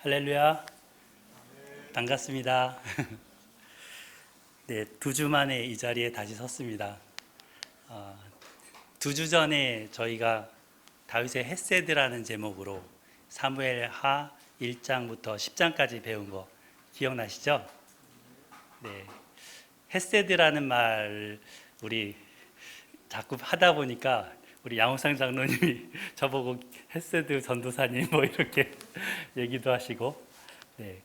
할렐루야. 반갑습니다. 네, 2주 만에 이 자리에 다시 섰습니다. 2주 전에 저희가 다윗의 헤세드라는 제목으로 사무엘하 1장부터 10장까지 배운 거 기억나시죠? 네, 헤세드라는 말 우리 자꾸 하다 보니까 우리 양호상 장로님이 저보고 헤세드 전도사님 뭐 이렇게 얘기도 하시고, 네,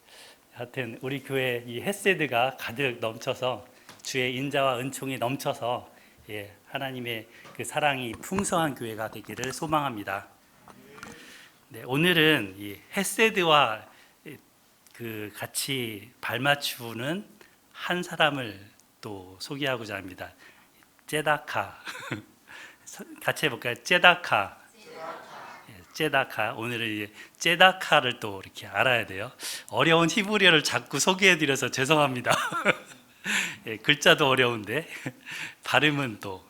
하여튼 우리 교회 이 헤세드가 가득 넘쳐서 주의 인자와 은총이 넘쳐서 하나님의 그 사랑이 풍성한 교회가 되기를 소망합니다. 네, 오늘은 이 헤세드와 그 같이 발맞추는 한 사람을 또 소개하고자 합니다. 제다카. 같이 해볼까요? 제다카. 제다카. 오늘은 제다카를 또 이렇게 알아야 돼요. 어려운 히브리어를 자꾸 소개해드려서 죄송합니다. 글자도 어려운데 발음은 또.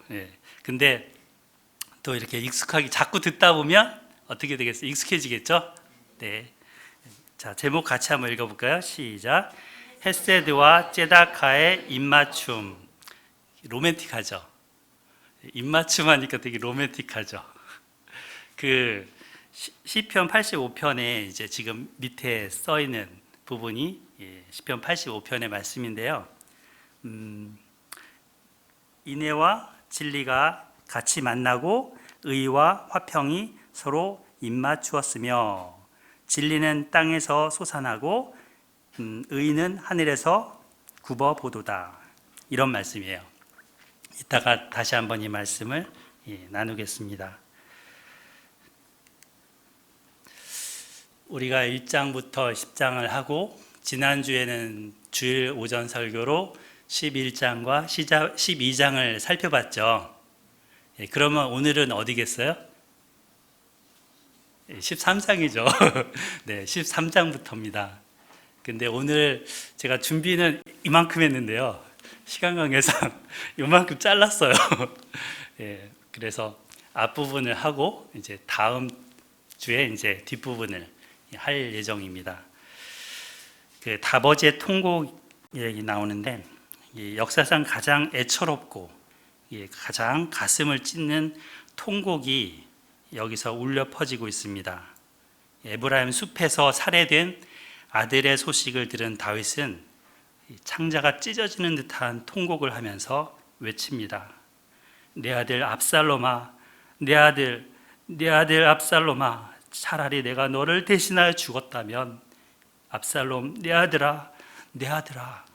근데 또 이렇게 익숙하게 자꾸 듣다 보면 어떻게 되겠어요? 익숙해지겠죠? 네. 자, 제목 같이 한번 읽어볼까요? 시작. 헤세드와 제다카의 입맞춤. 로맨틱하죠? 입맞춤 하니까 되게 로맨틱하죠? 그 시편 85편에 이제 지금 밑에 써 있는 부분이 시편 85편의 말씀인데요. 인애와 진리가 같이 만나고 의와 화평이 서로 입맞추었으며 진리는 땅에서 솟아나고 의는 하늘에서 굽어보도다. 이런 말씀이에요. 이따가 다시 한번 이 말씀을 나누겠습니다. 우리가 1장부터 10장을 하고 지난주에는 주일 오전 설교로 11장과 12장을 살펴봤죠. 그러면 오늘은 어디겠어요? 13장이죠. 네, 13장부터입니다. 근데 오늘 제가 준비는 이만큼 했는데요. 시간 관계상 이만큼 잘랐어요. 그래서 앞부분을 하고 이제 다음 주에 이제 뒷부분을 할 예정입니다. 그 다버제 통곡 얘기 나오는데 역사상 가장 애처롭고 가장 가슴을 찢는 통곡이 여기서 울려 퍼지고 있습니다. 에브라임 숲에서 살해된 아들의 소식을 들은 다윗은 창자가 찢어지는 듯한 통곡을 하면서 외칩니다. 내 아들 압살롬아, 내 아들 압살롬아, 차라리 내가 너를 대신하여 죽었다면 압살롬, 내 아들아, 내 아들아.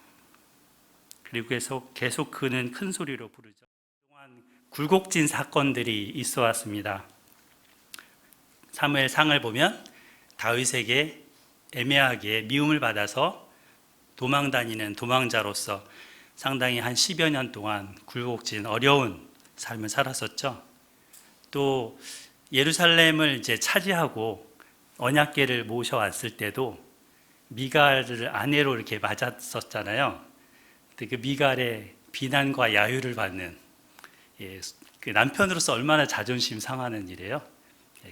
그리고 계속 그는 큰 소리로 부르죠. 그동안 굴곡진 사건들이 있어 왔습니다. 사무엘상을 보면 다윗에게 애매하게 미움을 받아서 도망 다니는 도망자로서 상당히 한 10여 년 동안 굴곡진 어려운 삶을 살았었죠. 또 예루살렘을 이제 차지하고 언약궤를 모셔왔을 때도 미갈을 아내로 이렇게 맞았었잖아요. 그 미갈의 비난과 야유를 받는 그 남편으로서 얼마나 자존심 상하는 일이에요.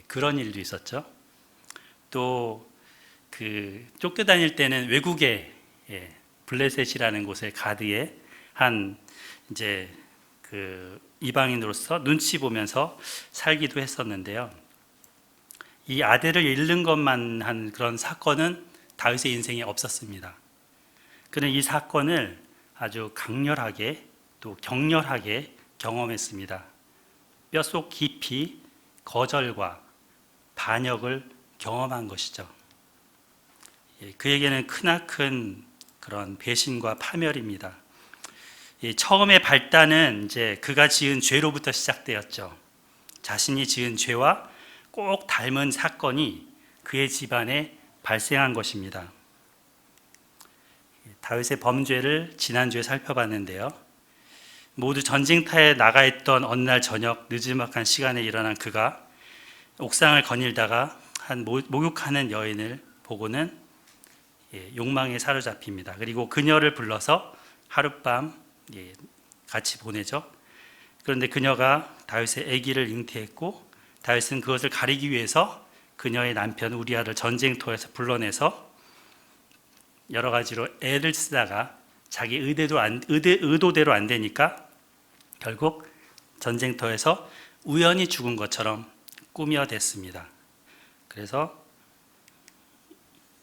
그런 일도 있었죠. 또 그 쫓겨다닐 때는 외국에 블레셋이라는 곳의 가드에 한 이제 그 이방인으로서 눈치 보면서 살기도 했었는데요. 이 아들을 잃는 것만 한 그런 사건은 다윗의 인생에 없었습니다. 그는 이 사건을 아주 강렬하게 또 격렬하게 경험했습니다. 뼛속 깊이 거절과 반역을 경험한 것이죠. 그에게는 크나큰 그런 배신과 파멸입니다. 처음의 발단은 이제 그가 지은 죄로부터 시작되었죠. 자신이 지은 죄와 꼭 닮은 사건이 그의 집안에 발생한 것입니다. 다윗의 범죄를 지난주에 살펴봤는데요. 모두 전쟁터에 나가 있던 어느 날 저녁 늦지막한 시간에 일어난 그가 옥상을 거닐다가 한 목욕하는 여인을 보고는 욕망에 사로잡힙니다. 그리고 그녀를 불러서 하룻밤 같이 보내죠. 그런데 그녀가 다윗의 아기를 잉태했고 다윗은 그것을 가리기 위해서 그녀의 남편 우리아를 전쟁터에서 불러내서 여러 가지로 애를 쓰다가 자기 의도대로 안 되니까 결국 전쟁터에서 우연히 죽은 것처럼 꾸며댔습니다. 그래서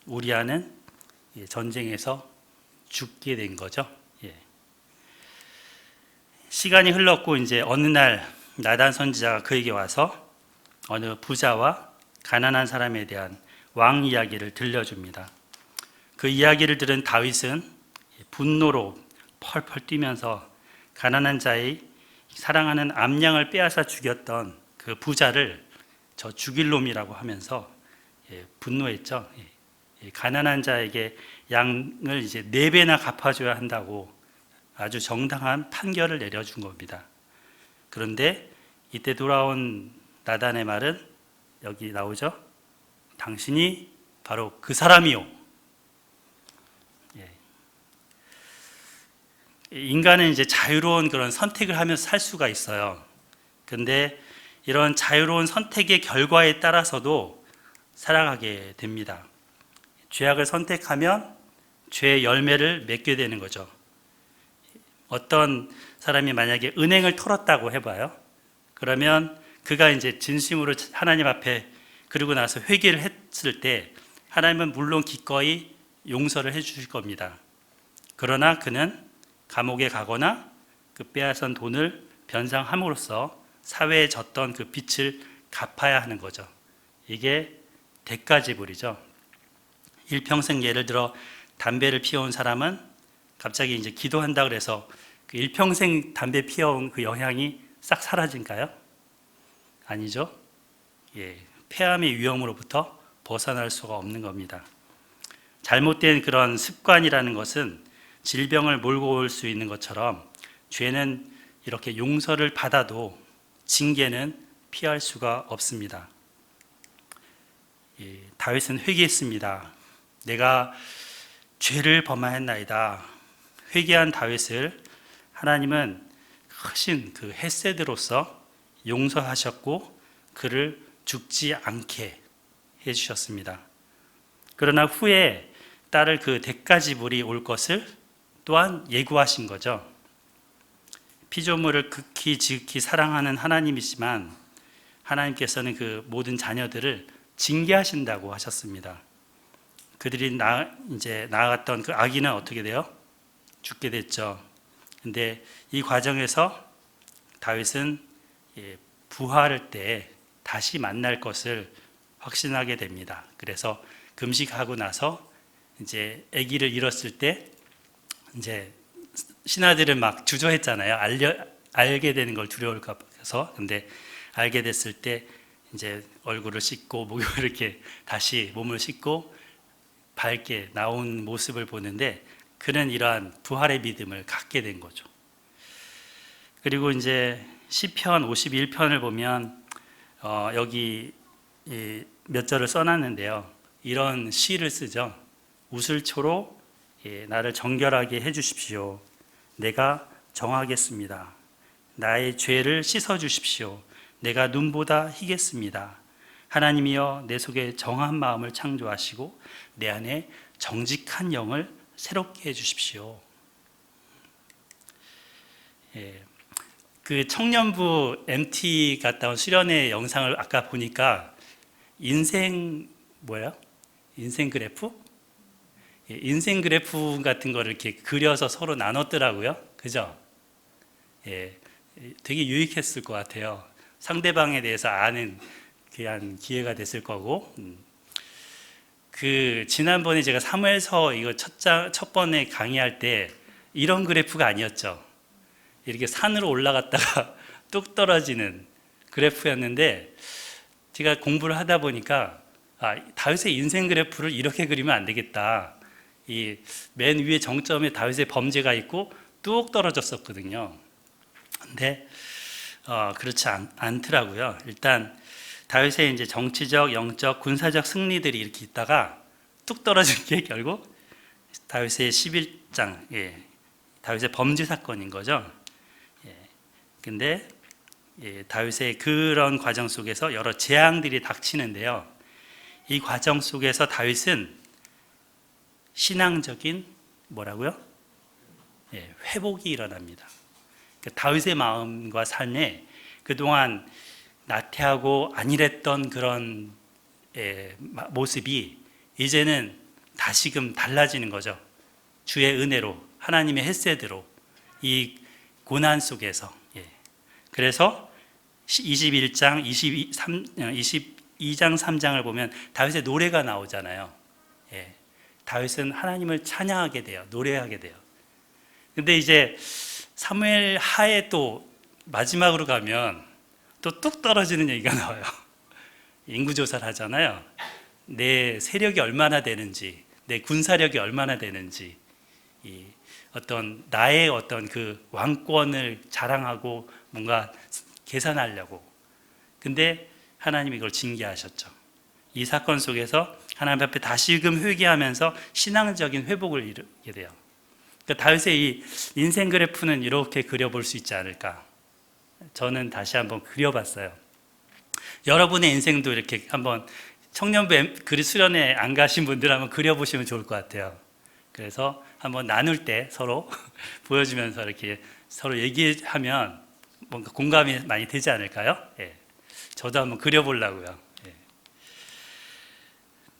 우리아는 전쟁에서 죽게 된 거죠. 시간이 흘렀고 이제 어느 날 나단 선지자가 그에게 와서 어느 부자와 가난한 사람에 대한 왕 이야기를 들려줍니다. 그 이야기를 들은 다윗은 분노로 펄펄 뛰면서 가난한 자의 사랑하는 암양을 빼앗아 죽였던 그 부자를 저 죽일 놈이라고 하면서 분노했죠. 가난한 자에게 양을 이제 4배나 갚아줘야 한다고 아주 정당한 판결을 내려준 겁니다. 그런데 이때 돌아온 나단의 말은 여기 나오죠. 당신이 바로 그 사람이요. 인간은 이제 자유로운 그런 선택을 하면서 살 수가 있어요. 근데 이런 자유로운 선택의 결과에 따라서도 살아가게 됩니다. 죄악을 선택하면 죄의 열매를 맺게 되는 거죠. 어떤 사람이 만약에 은행을 털었다고 해봐요. 그러면 그가 이제 진심으로 하나님 앞에 그러고 나서 회개를 했을 때 하나님은 물론 기꺼이 용서를 해 주실 겁니다. 그러나 그는 감옥에 가거나 그 빼앗은 돈을 변상함으로써 사회에 졌던 그 빚을 갚아야 하는 거죠. 이게 대가지불이죠. 일평생 예를 들어 담배를 피워온 사람은 갑자기 이제 기도한다 그래서 그 일평생 담배 피워온 그 영향이 싹 사라진가요? 아니죠. 폐암의 위험으로부터 벗어날 수가 없는 겁니다. 잘못된 그런 습관이라는 것은 질병을 몰고 올 수 있는 것처럼 죄는 이렇게 용서를 받아도 징계는 피할 수가 없습니다. 다윗은 회개했습니다. 내가 죄를 범하였나이다. 회개한 다윗을 하나님은 크신 그 헤세드로서 용서하셨고 그를 죽지 않게 해주셨습니다. 그러나 후에 따를 그 대가지불이 올 것을 또한 예고하신 거죠. 피조물을 극히 지극히 사랑하는 하나님이지만 하나님께서는 그 모든 자녀들을 징계하신다고 하셨습니다. 그들이 이제 낳았던 그 아기는 어떻게 돼요? 죽게 됐죠. 근데 이 과정에서 다윗은 부활할 때 다시 만날 것을 확신하게 됩니다. 그래서 금식하고 나서 이제 아기를 잃었을 때 이제 신하들은 막 주저했잖아요. 알게 되는 걸 두려울까 봐서. 근데 알게 됐을 때 이제 얼굴을 씻고 목을 이렇게 다시 몸을 씻고 밝게 나온 모습을 보는데 그는 이러한 부활의 믿음을 갖게 된 거죠. 그리고 이제 시편 51편을 보면 여기 몇 절을 써놨는데요. 이런 시를 쓰죠. 우슬초로 나를 정결하게 해주십시오. 내가 정하겠습니다. 나의 죄를 씻어주십시오. 내가 눈보다 희겠습니다. 하나님이여 내 속에 정한 마음을 창조하시고 내 안에 정직한 영을 새롭게 해주십시오. 그 청년부 MT 갔다 온 수련회 영상을 아까 보니까 인생 그래프? 인생 그래프 같은 거를 이렇게 그려서 서로 나눴더라고요. 그죠? 되게 유익했을 것 같아요. 상대방에 대해서 아는 귀한 기회가 됐을 거고. 그 지난번에 제가 사무엘서 이거 첫 번에 강의할 때 이런 그래프가 아니었죠. 이렇게 산으로 올라갔다가 뚝 떨어지는 그래프였는데 제가 공부를 하다 보니까 다윗의 인생 그래프를 이렇게 그리면 안 되겠다. 이 맨 위에 정점에 다윗의 범죄가 있고 뚝 떨어졌었거든요. 근데 그렇지 않더라고요. 일단 다윗의 이제 정치적, 영적, 군사적 승리들이 이렇게 있다가 뚝 떨어진 게 결국 다윗의 11장, 다윗의 범죄 사건인 거죠. 근데 다윗의 그런 과정 속에서 여러 재앙들이 닥치는데요. 이 과정 속에서 다윗은 신앙적인 뭐라고요? 예, 회복이 일어납니다. 그러니까 다윗의 마음과 삶에 그동안 나태하고 안일했던 그런 모습이 이제는 다시금 달라지는 거죠. 주의 은혜로, 하나님의 헷세드로, 이 고난 속에서. 그래서 22장 3장을 보면 다윗의 노래가 나오잖아요. 다윗은 하나님을 찬양하게 돼요. 노래하게 돼요. 근데 이제 사무엘 하에 또 마지막으로 가면 또 뚝 떨어지는 얘기가 나와요. 인구조사를 하잖아요. 내 세력이 얼마나 되는지, 내 군사력이 얼마나 되는지, 나의 어떤 그 왕권을 자랑하고 뭔가 계산하려고. 근데 하나님이 이걸 징계하셨죠. 이 사건 속에서 하나님 앞에 다시금 회개하면서 신앙적인 회복을 이루게 돼요. 그러니까 다윗의 이 인생 그래프는 이렇게 그려볼 수 있지 않을까. 저는 다시 한번 그려봤어요. 여러분의 인생도 이렇게 한번 청년부 그리 수련회 안 가신 분들 한번 그려보시면 좋을 것 같아요. 그래서 한번 나눌 때 서로 보여주면서 이렇게 서로 얘기하면 뭔가 공감이 많이 되지 않을까요? 저도 한번 그려보려고요.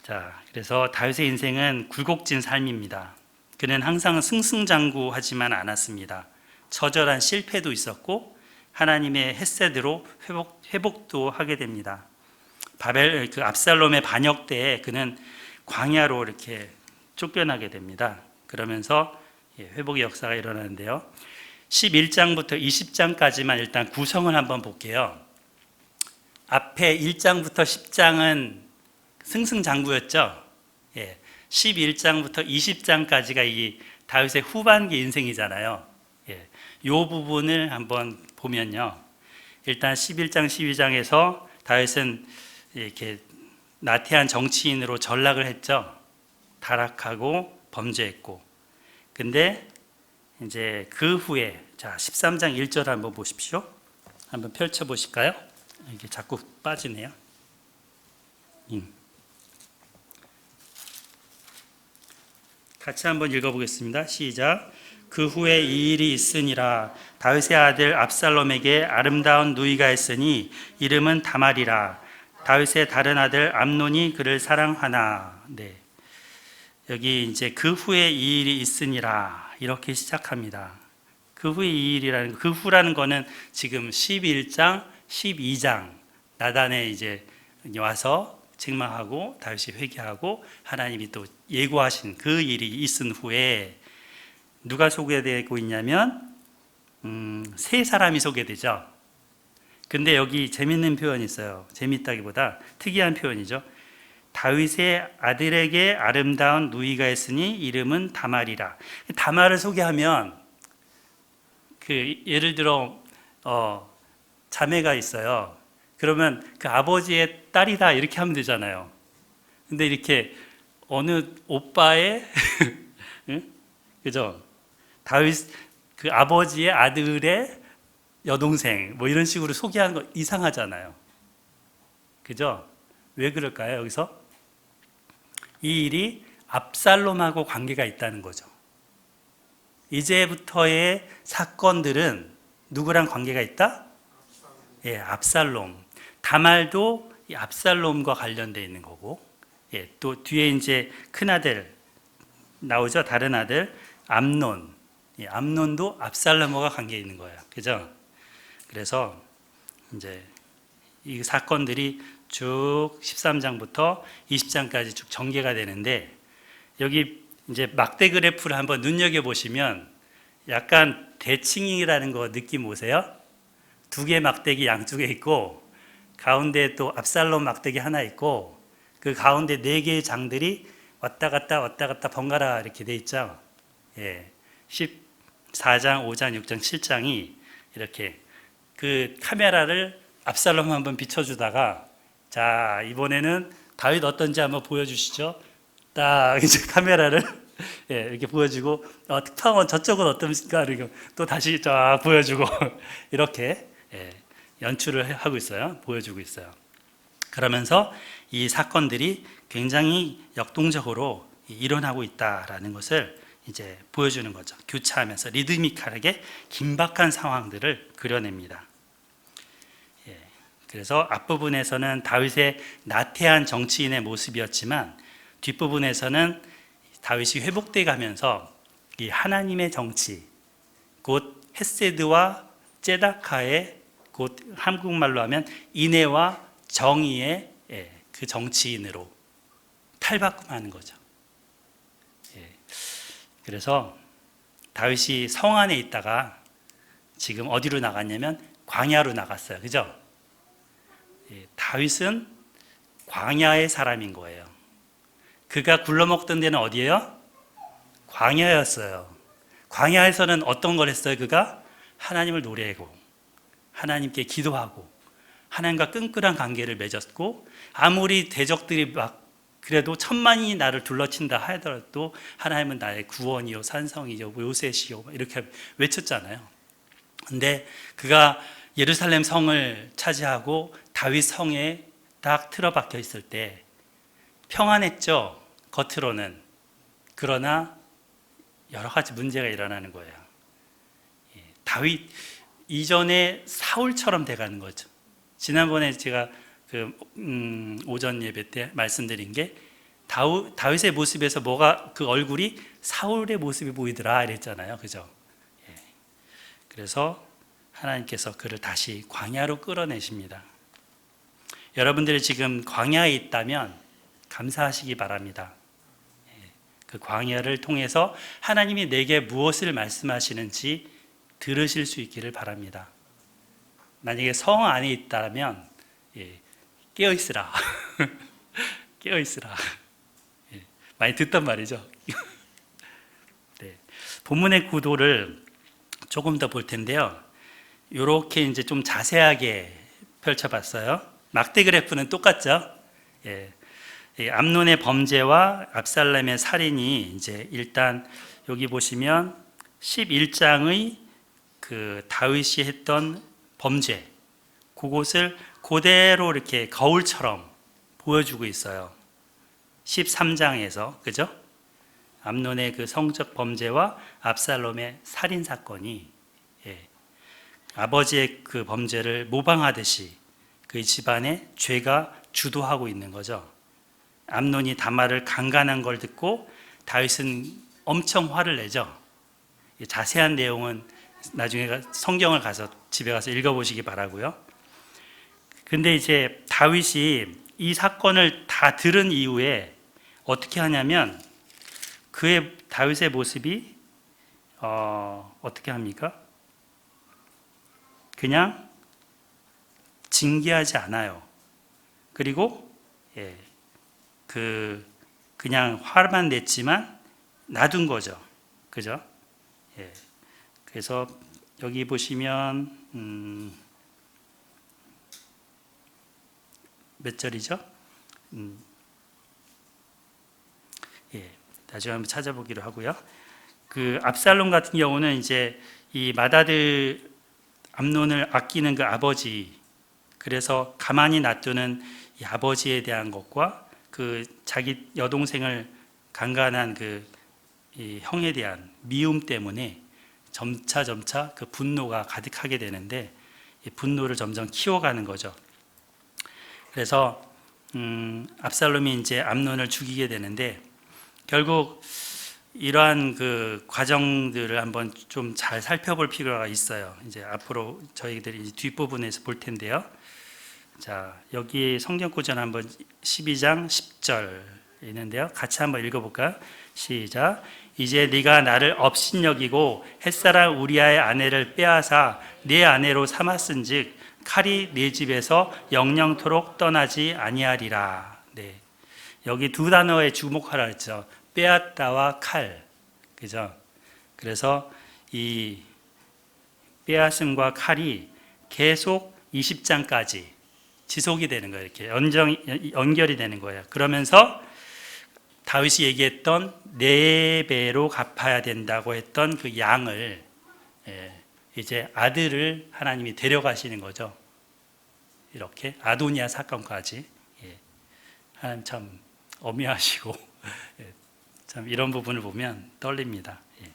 자, 그래서 다윗의 인생은 굴곡진 삶입니다. 그는 항상 승승장구하지만 않았습니다. 처절한 실패도 있었고 하나님의 헷세드로 회복도 하게 됩니다. 압살롬의 반역 때에 그는 광야로 이렇게 쫓겨나게 됩니다. 그러면서 회복의 역사가 일어나는데요. 11장부터 20장까지만 일단 구성을 한번 볼게요. 앞에 1장부터 10장은 승승장구였죠. 11장부터 20장까지가 이 다윗의 후반기 인생이잖아요. 이 부분을 한번 보면요. 일단 11장, 12장에서 다윗은 이렇게 나태한 정치인으로 전락을 했죠. 타락하고 범죄했고. 근데 이제 그 후에 자 13장 1절 한번 보십시오. 한번 펼쳐 보실까요? 이게 자꾸 빠지네요. 같이 한번 읽어보겠습니다. 시작. 그 후에 이 일이 있으니라. 다윗의 아들 압살롬에게 아름다운 누이가 있으니 이름은 다말이라. 다윗의 다른 아들 암논이 그를 사랑하나. 네. 여기 이제 그 후에 이 일이 있으니라 이렇게 시작합니다. 그 후에 이 일이라는 그 후라는 거는 지금 11장, 12장 나단에 이제 와서 책망하고 다윗이 회개하고 하나님이 또 예고하신 그 일이 있은 후에 누가 소개되고 있냐면 세 사람이 소개되죠. 근데 여기 재밌는 표현이 있어요. 재밌다기보다 특이한 표현이죠. 다윗의 아들에게 아름다운 누이가 있으니 이름은 다말이라. 다말을 소개하면 예를 들어 자매가 있어요. 그러면 그 아버지의 딸이다 이렇게 하면 되잖아요. 근데 이렇게 어느 오빠의 응? 그죠? 다윗 그 아버지의 아들의 여동생 뭐 이런 식으로 소개하는 거 이상하잖아요. 그죠? 왜 그럴까요? 여기서 이 일이 압살롬하고 관계가 있다는 거죠. 이제부터의 사건들은 누구랑 관계가 있다? 압살롬. 다말도 이 압살롬과 관련되어 있는 거고, 또 뒤에 이제 큰 아들 나오죠. 다른 아들 암논. 암논도 압살롬과 관계 있는 거예요. 그죠? 그래서 이제 이 사건들이 쭉 13장부터 20장까지 쭉 전개가 되는데 여기 이제 막대 그래프를 한번 눈여겨 보시면 약간 대칭이라는 거 느낌 오세요? 두 개 막대기 양쪽에 있고 가운데 또 압살롬 막대기 하나 있고 그 가운데 네 개의 장들이 왔다 갔다 번갈아 이렇게 돼 있죠. 14장, 5장, 6장, 7장이 이렇게 그 카메라를 압살롬 한번 비춰주다가 자 이번에는 다윗 어떤지 한번 보여주시죠. 딱 이제 카메라를 이렇게 보여주고 특파원 저쪽은 어떻습니까? 이렇게 또 다시 쫙 보여주고 이렇게 연출을 하고 있어요. 보여주고 있어요. 그러면서 이 사건들이 굉장히 역동적으로 일어나고 있다라는 것을 이제 보여주는 거죠. 교차하면서 리드미컬하게 긴박한 상황들을 그려냅니다. 그래서 앞부분에서는 다윗의 나태한 정치인의 모습이었지만 뒷부분에서는 다윗이 회복돼 가면서 이 하나님의 정치, 곧 헤세드와 ጼ다카의, 곧 한국말로 하면 인애와 정의의 그 정치인으로 탈바꿈하는 거죠. 그래서 다윗이 성 안에 있다가 지금 어디로 나갔냐면 광야로 나갔어요. 그죠? 다윗은 광야의 사람인 거예요. 그가 굴러먹던 데는 어디예요? 광야였어요. 광야에서는 어떤 걸 했어요? 그가 하나님을 노래하고 하나님께 기도하고 하나님과 끈끈한 관계를 맺었고, 아무리 대적들이 막 그래도 천만이 나를 둘러친다 하더라도 하나님은 나의 구원이요 산성이요 요새시요 이렇게 외쳤잖아요. 근데 그가 예루살렘 성을 차지하고 다윗 성에 딱 틀어박혀 있을 때 평안했죠, 겉으로는. 그러나 여러 가지 문제가 일어나는 거예요. 다윗 이전에 사울처럼 돼가는 거죠. 지난번에 제가 오전 예배 때 말씀드린 게 다윗의 모습에서 뭐가 그 얼굴이 사울의 모습이 보이더라 이랬잖아요. 그죠? 그래서 하나님께서 그를 다시 광야로 끌어내십니다. 여러분들이 지금 광야에 있다면 감사하시기 바랍니다. 그 광야를 통해서 하나님이 내게 무엇을 말씀하시는지 들으실 수 있기를 바랍니다. 만약에 성 안에 있다면 깨어있으라. 깨어있으라. 많이 듣단 말이죠. 네. 본문의 구도를 조금 더 볼 텐데요. 이렇게 이제 좀 자세하게 펼쳐봤어요. 막대 그래프는 똑같죠. 암논의 범죄와 압살롬의 살인이 이제 일단 여기 보시면 11장의 그 다윗이 했던 범죄, 그곳을 그대로 이렇게 거울처럼 보여주고 있어요. 13장에서, 그죠? 암논의 그 성적 범죄와 압살롬의 살인 사건이 아버지의 그 범죄를 모방하듯이 그 집안의 죄가 주도하고 있는 거죠. 암논이 다말을 강간한 걸 듣고 다윗은 엄청 화를 내죠. 자세한 내용은 나중에 성경을 가서 집에 가서 읽어보시기 바라고요. 근데 이제 다윗이 이 사건을 다 들은 이후에 어떻게 하냐면 다윗의 모습이 어떻게 합니까? 그냥 징계하지 않아요. 그리고 그냥 화만 냈지만 놔둔 거죠. 그죠? 그래서 여기 보시면 몇 절이죠? 나중에 한번 찾아보기로 하고요. 그 압살롬 같은 경우는 이제 이 맏아들 암논을 아끼는 그 아버지, 그래서 가만히 놔두는 이 아버지에 대한 것과 그 자기 여동생을 강간한 이 형에 대한 미움 때문에 점차 그 분노가 가득하게 되는데, 이 분노를 점점 키워가는 거죠. 그래서 압살롬이 이제 암논을 죽이게 되는데, 결국 이러한 그 과정들을 한번 좀 잘 살펴볼 필요가 있어요. 이제 앞으로 저희들이 뒷부분에서 볼 텐데요. 자, 여기 성경 구절 한번 12장 10절 있는데요. 같이 한번 읽어볼까요? 시작. 이제 네가 나를 업신여기고 햇사람 우리아의 아내를 빼앗아 네 아내로 삼았은즉 칼이 네 집에서 영영토록 떠나지 아니하리라. 네. 여기 두 단어에 주목하라 했죠. 빼앗다와 칼. 그죠? 그래서 이 빼앗음과 칼이 계속 20장까지 지속이 되는 거예요. 이렇게 연결이 되는 거예요. 그러면서 다윗이 얘기했던 4배로 갚아야 된다고 했던 그 양을 이제 아들을 하나님이 데려가시는 거죠. 이렇게 아도니아 사건까지. 하나님 참 어미하시고 참 이런 부분을 보면 떨립니다. 예.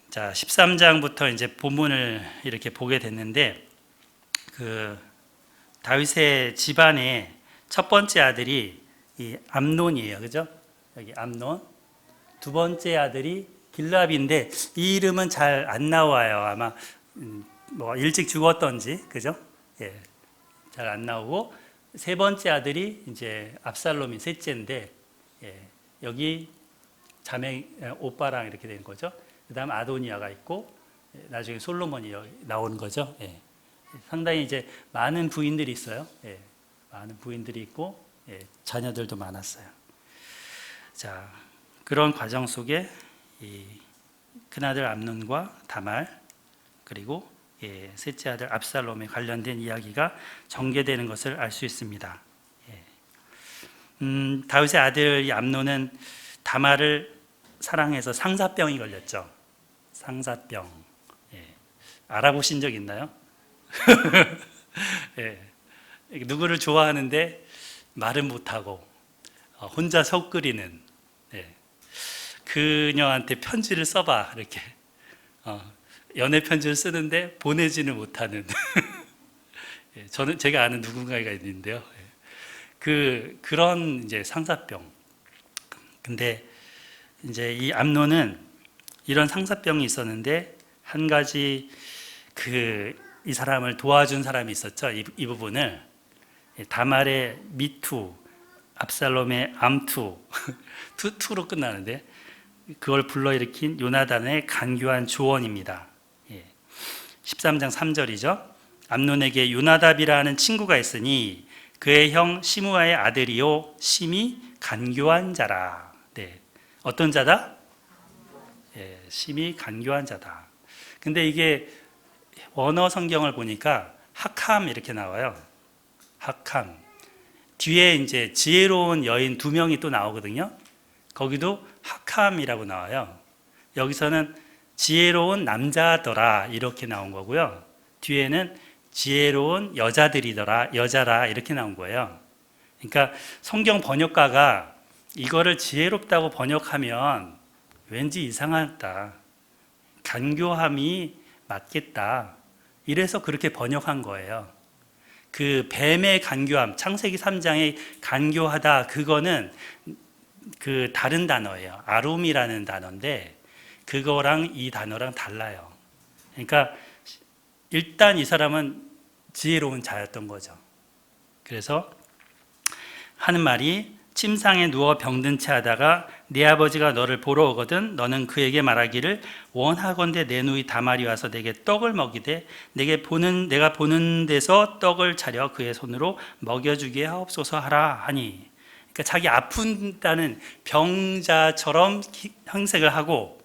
자, 13장부터 이제 본문을 이렇게 보게 됐는데, 그 다윗의 집안의 첫 번째 아들이 이 암논이에요. 그죠? 여기 암논. 두 번째 아들이 길랍인데 이 이름은 잘 안 나와요. 아마 뭐 일찍 죽었던지, 그죠? 예. 잘 안 나오고, 세 번째 아들이 이제 압살롬이 셋째인데, 예. 여기 자매 오빠랑 이렇게 된 거죠. 그다음 아도니아가 있고, 나중에 솔로몬이 나오는 거죠. 예. 상당히 이제 많은 부인들이 있어요. 예. 많은 부인들이 있고, 예. 자녀들도 많았어요. 자, 그런 과정 속에 이 큰아들 암논과 다말, 그리고 예, 셋째 아들 압살롬에 관련된 이야기가 전개되는 것을 알 수 있습니다. 예. 다윗의 아들 이 암논은 다말을 사랑해서 상사병이 걸렸죠. 상사병. 예. 알아보신 적 있나요? 예. 누구를 좋아하는데 말은 못하고 혼자 속 끓이는, 예. 그녀한테 편지를 써봐 이렇게 연애 편지를 쓰는데 보내지는 못하는 예. 제가 아는 누군가가 있는데요. 예. 그런 이제 상사병. 근데 이제 이 암논은 이런 상사병이 있었는데 한 가지 이 사람을 도와준 사람이 있었죠. 이 부분을 다말의 미투, 압살롬의 암투, 투로 끝나는데 그걸 불러일으킨 요나단의 간교한 조언입니다. 13장 3절이죠. 암논에게 요나답이라 하는 친구가 있으니 그의 형 시므아의 아들이요 심히 간교한 자라. 네. 어떤 자다? 예, 심히 간교한 자다. 근데 이게 원어 성경을 보니까 학함 이렇게 나와요. 학함. 뒤에 이제 지혜로운 여인 2명이 또 나오거든요. 거기도 학함이라고 나와요. 여기서는 지혜로운 남자더라 이렇게 나온 거고요. 뒤에는 지혜로운 여자라 이렇게 나온 거예요. 그러니까 성경 번역가가 이거를 지혜롭다고 번역하면 왠지 이상하다. 간교함이 맞겠다. 이래서 그렇게 번역한 거예요. 그 뱀의 간교함, 창세기 3장의 간교하다, 그거는 그 다른 단어예요. 아룸이라는 단어인데 그거랑 이 단어랑 달라요. 그러니까 일단 이 사람은 지혜로운 자였던 거죠. 그래서 하는 말이 침상에 누워 병든 채 하다가 네 아버지가 너를 보러 오거든 너는 그에게 말하기를 원하건대 내 누이 다말이 와서 내게 떡을 먹이되 내가 보는 데서 떡을 차려 그의 손으로 먹여주게 하옵소서 하라 하니. 그러니까 자기 아픈다는 병자처럼 형색을 하고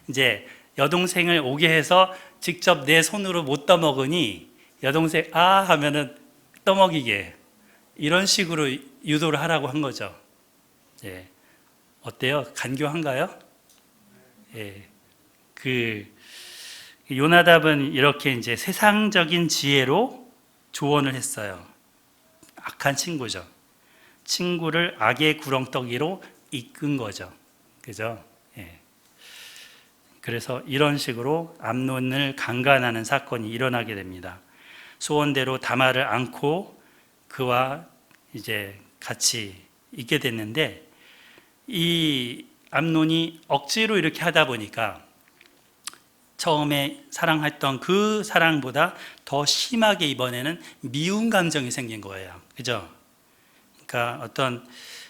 이제 여동생을 오게 해서 직접 내 손으로 못 떠먹으니 여동생 하면은 떠먹이게, 이런 식으로 유도를 하라고 한 거죠. 예. 어때요? 간교한가요? 예. 요나답은 이렇게 이제 세상적인 지혜로 조언을 했어요. 악한 친구죠. 친구를 악의 구렁텅이로 이끈 거죠. 그죠? 예. 그래서 이런 식으로 암논을 강간하는 사건이 일어나게 됩니다. 소원대로 다말을 안고 그와 이제 같이 있게 됐는데 이 암논이 억지로 이렇게 하다 보니까 처음에 사랑했던 그 사랑보다 더 심하게 이번에는 미운 감정이 생긴 거예요. 그죠? 그러니까 어떤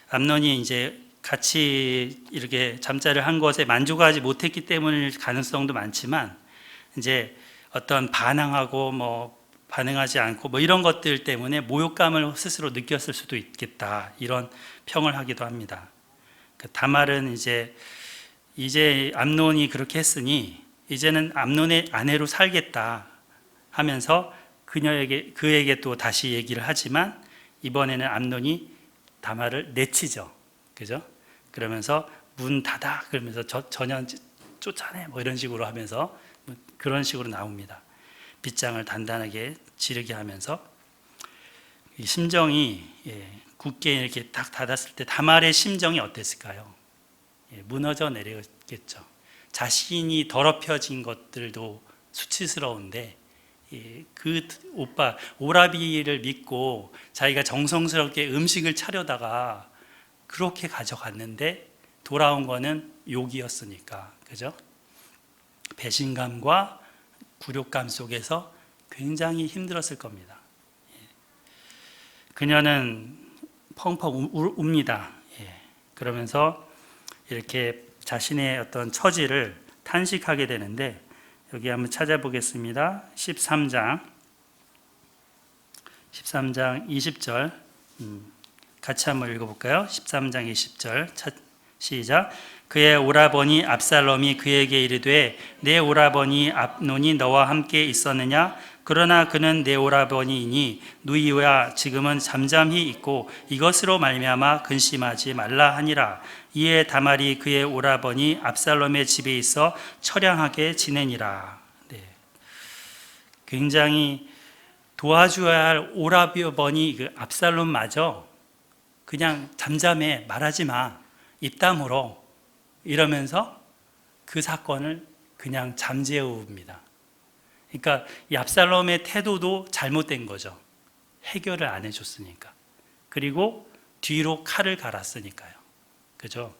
암논이 이제 같이 이렇게 잠자리를 한 것에 만족하지 못했기 때문일 가능성도 많지만 이제 어떤 반항하고 반응하지 않고 이런 것들 때문에 모욕감을 스스로 느꼈을 수도 있겠다, 이런 평을 하기도 합니다. 다말은 이제 암논이 그렇게 했으니 이제는 암논의 아내로 살겠다 하면서 그에게 또 다시 얘기를 하지만 이번에는 암논이 다말을 내치죠. 그죠? 그러면서 문 닫아 그러면서 전혀 쫓아내 이런 식으로 하면서 그런 식으로 나옵니다. 빗장을 단단하게 지르게 하면서 심정이 굳게 이렇게 딱 닫았을 때 다말의 심정이 어땠을까요? 무너져 내렸겠죠. 자신이 더럽혀진 것들도 수치스러운데 그 오빠 오라비를 믿고 자기가 정성스럽게 음식을 차려다가 그렇게 가져갔는데 돌아온 거는 욕이었으니까, 그죠? 배신감과 굴욕감 속에서 굉장히 힘들었을 겁니다. 그녀는 펑펑 웁니다. 그러면서 이렇게 자신의 어떤 처지를 탄식하게 되는데, 여기 한번 찾아보겠습니다. 13장 20절 같이 한번 읽어볼까요? 13장 20절 시작. 그의 오라버니 압살롬이 그에게 이르되 내 오라버니 압논이 너와 함께 있었느냐? 그러나 그는 내 오라버니이니 누이와 지금은 잠잠히 있고 이것으로 말미암아 근심하지 말라 하니라. 이에 다말이 그의 오라버니 압살롬의 집에 있어 처량하게 지내니라. 굉장히 도와줘야 할 오라버니 그 압살롬마저 그냥 잠잠해, 말하지 마, 입 다물어 이러면서 그 사건을 그냥 잠재웁니다. 그러니까 이 압살롬의 태도도 잘못된 거죠. 해결을 안 해줬으니까. 그리고 뒤로 칼을 갈았으니까요. 그죠?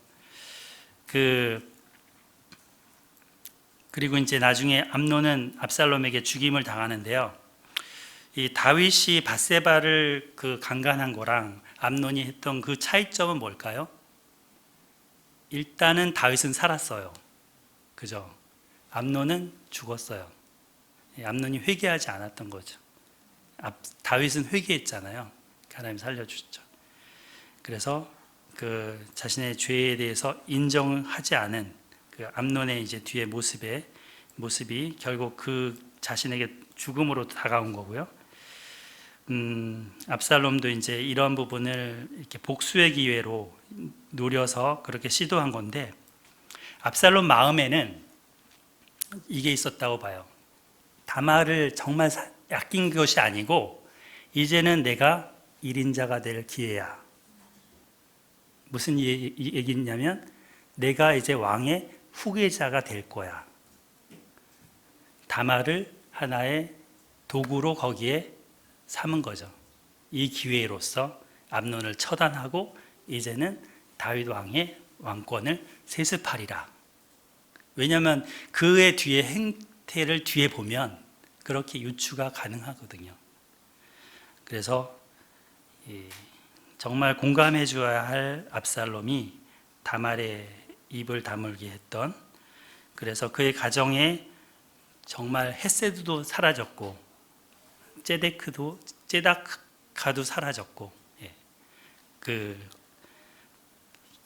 그리고 이제 나중에 암논은 압살롬에게 죽임을 당하는데요. 이 다윗이 밧세바를 강간한 거랑 암논이 했던 그 차이점은 뭘까요? 일단은 다윗은 살았어요. 그죠? 암논은 죽었어요. 암논이 회개하지 않았던 거죠. 다윗은 회개했잖아요. 하나님 살려주셨죠. 그래서 그 자신의 죄에 대해서 인정하지 않은 그 암논의 이제 뒤에 모습이 결국 그 자신에게 죽음으로 다가온 거고요. 압살롬도 이제 이런 부분을 이렇게 복수의 기회로 노려서 그렇게 시도한 건데, 압살롬 마음에는 이게 있었다고 봐요. 다말을 정말 아낀 것이 아니고 이제는 내가 1인자가 될 기회야. 무슨 얘기냐면 내가 이제 왕의 후계자가 될 거야. 다말을 하나의 도구로 거기에 삼은 거죠. 이 기회로서 암논을 처단하고 이제는 다윗 왕의 왕권을 세습하리라. 왜냐하면 그의 뒤에 행태를 뒤에 보면 그렇게 유추가 가능하거든요. 그래서 정말 공감해 줘야 할 압살롬이 다말의 입을 다물게 했던, 그래서 그의 가정에 정말 헤세드도 사라졌고 제다카도 사라졌고, 그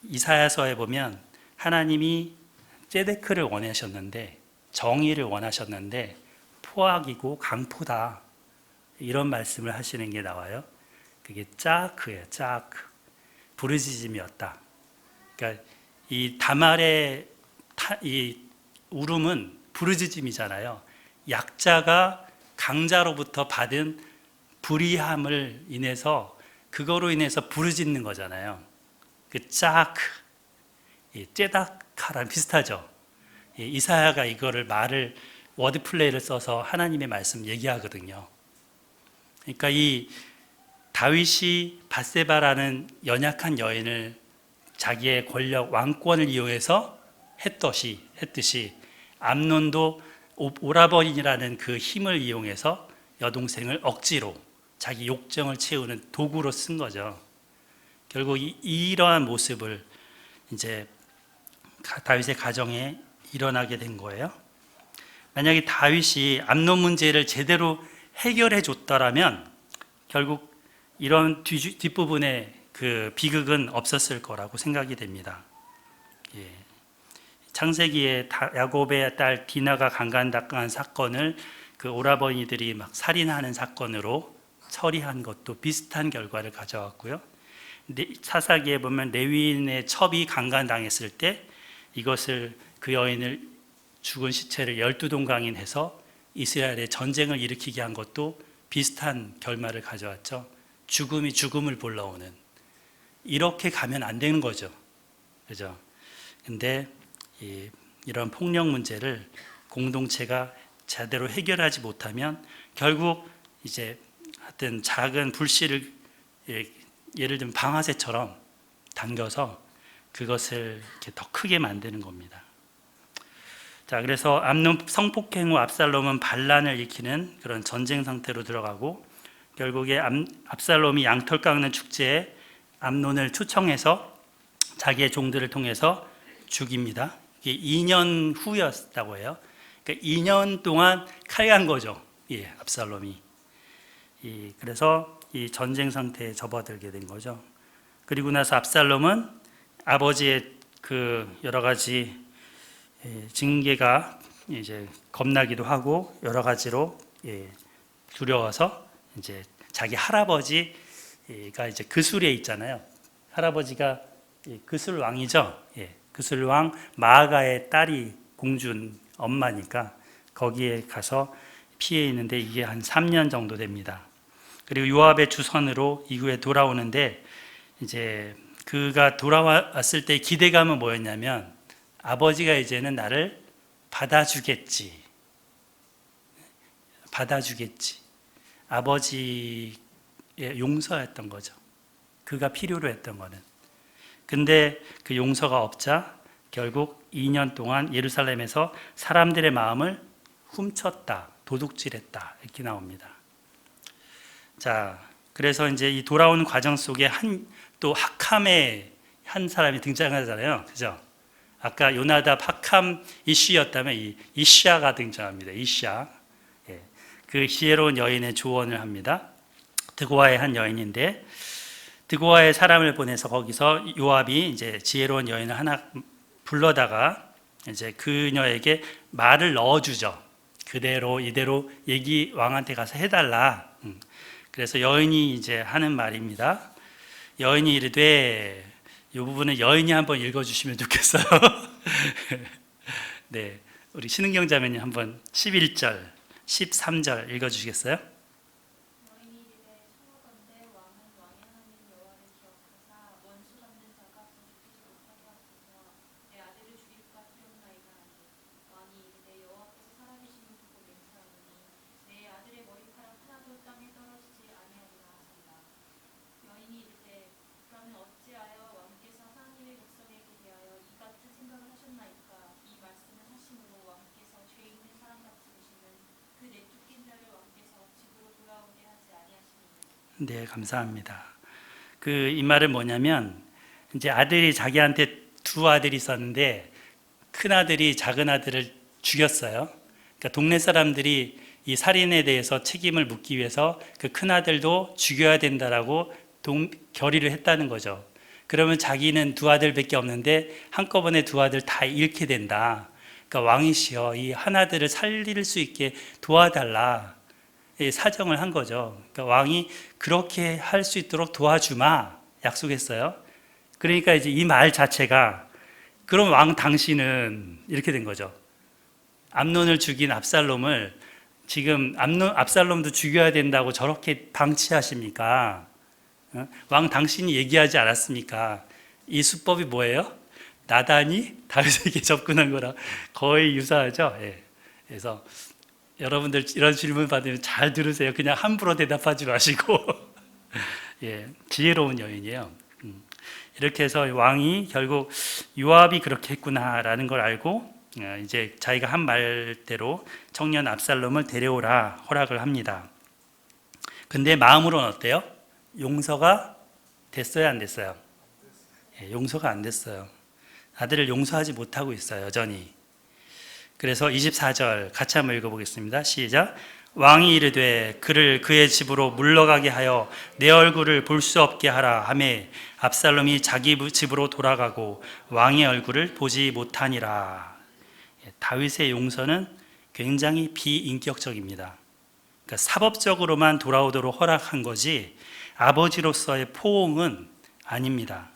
이사야서에 보면 하나님이 제데크를 원하셨는데, 정의를 원하셨는데 포악이고 강포다, 이런 말씀을 하시는 게 나와요. 그게 짜크예요. 짜크. 부르짖음이었다. 그러니까 이 다말의 이 울음은 부르짖음이잖아요. 약자가 강자로부터 받은 불의함을 인해서, 그거로 인해서 부르짖는 거잖아요. 그 짜크, 째다카랑 비슷하죠. 이사야가 이거를 워드 플레이를 써서 하나님의 말씀 얘기하거든요. 그러니까 이 다윗이 밧세바라는 연약한 여인을 자기의 권력, 왕권을 이용해서 했듯이 암논도 오라버니라는 그 힘을 이용해서 여동생을 억지로 자기 욕정을 채우는 도구로 쓴 거죠. 결국 이러한 모습을 이제 다윗의 가정에 일어나게 된 거예요. 만약에 다윗이 암논 문제를 제대로 해결해 줬더라면 결국 이런 뒷부분에 그 비극은 없었을 거라고 생각이 됩니다. 창세기에 야곱의 딸 디나가 강간당한 사건을 그 오라버니들이 막 살인하는 사건으로 처리한 것도 비슷한 결과를 가져왔고요. 사사기에 보면 레위인의 첩이 강간당했을 때 이것을 그 여인을 죽은 시체를 12동강인해서 이스라엘의 전쟁을 일으키게 한 것도 비슷한 결말을 가져왔죠. 죽음이 죽음을 불러오는, 이렇게 가면 안 되는 거죠. 그죠? 근데 이런 폭력 문제를 공동체가 제대로 해결하지 못하면 결국 이제 하여튼 작은 불씨를 예를 들면 방아쇠처럼 당겨서 그것을 이렇게 더 크게 만드는 겁니다. 자, 그래서 암논 성폭행 후 압살롬은 반란을 일으키는 그런 전쟁 상태로 들어가고 결국에 압살롬이 양털 깎는 축제에 암논을 초청해서 자기의 종들을 통해서 죽입니다. 이게 2년 후였다고 해요. 그러니까 2년 동안 칼간 거죠. 압살롬이. 그래서 이 전쟁 상태에 접어들게 된 거죠. 그리고 나서 압살롬은 아버지의 그 여러 가지 징계가 이제 겁나기도 하고 여러 가지로 두려워서 이제 자기 할아버지가 이제 그술에 있잖아요. 할아버지가 그술 왕이죠. 그술 왕 마아가의 딸이 공준 엄마니까 거기에 가서 피해 있는데 이게 한 3년 정도 됩니다. 그리고 요압의 주선으로 이후에 돌아오는데 이제 그가 돌아왔을 때 기대감은 뭐였냐면 아버지가 이제는 나를 받아주겠지. 아버지의 용서였던 거죠. 그가 필요로 했던 거는. 근데 그 용서가 없자 결국 2년 동안 예루살렘에서 사람들의 마음을 훔쳤다, 도둑질했다 이렇게 나옵니다. 자, 그래서 이제 이 돌아오는 과정 속에 또 학함의 한 사람이 등장하잖아요, 그죠? 아까 요나답 학함 이슈였다면 이 이샤가 등장합니다. 이샤, 그 지혜로운 여인의 조언을 합니다. 드고아의 한 여인인데 드고아의 사람을 보내서 거기서 요압이 이제 지혜로운 여인을 하나 불러다가 이제 그녀에게 말을 넣어주죠. 그대로 이대로 얘기 왕한테 가서 해달라. 그래서 여인이 이제 하는 말입니다. 여인이 이르되 이 부분은 여인이 한번 읽어주시면 좋겠어요. 네, 우리 신은경 자매님 한번 11절, 13절 읽어주시겠어요? 네, 감사합니다. 이 말은 뭐냐면 이제 아들이 자기한테 두 아들이 있었는데 큰 아들이 작은 아들을 죽였어요. 그러니까 동네 사람들이 이 살인에 대해서 책임을 묻기 위해서 그 큰 아들도 죽여야 된다라고 결의를 했다는 거죠. 그러면 자기는 두 아들밖에 없는데 한꺼번에 두 아들 다 잃게 된다. 그러니까 왕이시여 이 한 아들을 살릴 수 있게 도와달라. 사정을 한 거죠. 그러니까 왕이 그렇게 할 수 있도록 도와주마 약속했어요. 그러니까 이제 이 말 자체가 그럼 왕 당신은 이렇게 된 거죠. 암논을 죽인 압살롬을 지금 압살롬도 죽여야 된다고 저렇게 방치하십니까? 왕 당신이 얘기하지 않았습니까? 이 수법이 뭐예요? 나단이 다윗에게 접근한 거랑 거의 유사하죠. 그래서 여러분들 이런 질문 받으면 잘 들으세요. 그냥 함부로 대답하지 마시고 지혜로운 여인이에요. 이렇게 해서 왕이 결국 요압이 그렇게 했구나라는 걸 알고 이제 자기가 한 말대로 청년 압살롬을 데려오라 허락을 합니다. 근데 마음으로는 어때요? 용서가 됐어요, 안 됐어요? 용서가 안 됐어요. 아들을 용서하지 못하고 있어요, 여전히. 그래서 24절 같이 한번 읽어보겠습니다. 시작. 왕이 이르되 그를 그의 집으로 물러가게 하여 내 얼굴을 볼 수 없게 하라 하매 압살롬이 자기 집으로 돌아가고 왕의 얼굴을 보지 못하니라. 다윗의 용서는 굉장히 비인격적입니다. 그러니까 사법적으로만 돌아오도록 허락한 거지 아버지로서의 포옹은 아닙니다.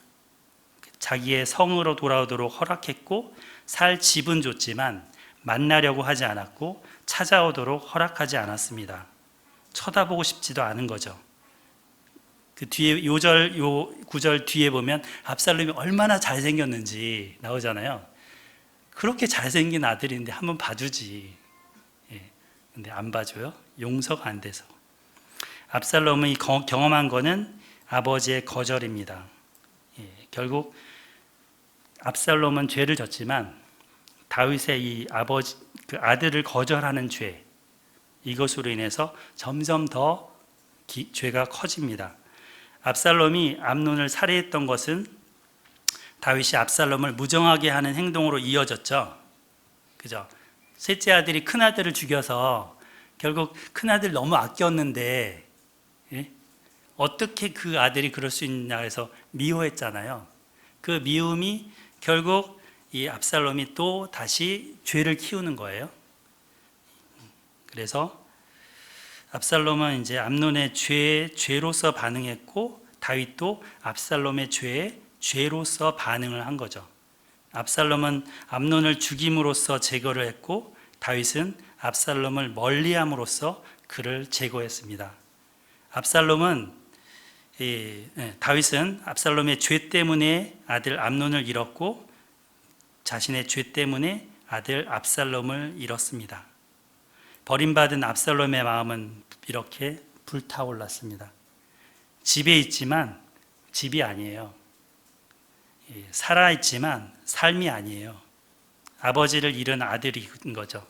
자기의 성으로 돌아오도록 허락했고 살 집은 줬지만 만나려고 하지 않았고 찾아오도록 허락하지 않았습니다. 쳐다보고 싶지도 않은 거죠. 그 뒤에 요 구절 뒤에 보면 압살롬이 얼마나 잘생겼는지 나오잖아요. 그렇게 잘생긴 아들인데 한번 봐주지. 예. 근데 안 봐줘요. 용서가 안 돼서. 압살롬이 경험한 거는 아버지의 거절입니다. 예. 결국 압살롬은 죄를 졌지만 다윗의 이 아버지 그 아들을 거절하는 죄, 이것으로 인해서 점점 더 죄가 커집니다. 압살롬이 암논을 살해했던 것은 다윗이 압살롬을 무정하게 하는 행동으로 이어졌죠. 그죠? 셋째 아들이 큰 아들을 죽여서 결국 큰 아들 너무 아꼈는데, 예? 어떻게 그 아들이 그럴 수 있냐 해서 미워했잖아요. 그 미움이 결국 이 압살롬이 또 다시 죄를 키우는 거예요. 그래서 압살롬은 이제 암논의 죄로서 반응했고, 다윗도 압살롬의 죄로서 반응을 한 거죠. 압살롬은 암논을 죽임으로써 제거를 했고, 다윗은 압살롬을 멀리함으로써 그를 제거했습니다. 다윗은 압살롬의 죄 때문에 아들 암논을 잃었고, 자신의 죄 때문에 아들 압살롬을 잃었습니다. 버림받은 압살롬의 마음은 이렇게 불타올랐습니다. 집에 있지만 집이 아니에요. 살아있지만 삶이 아니에요. 아버지를 잃은 아들인 거죠.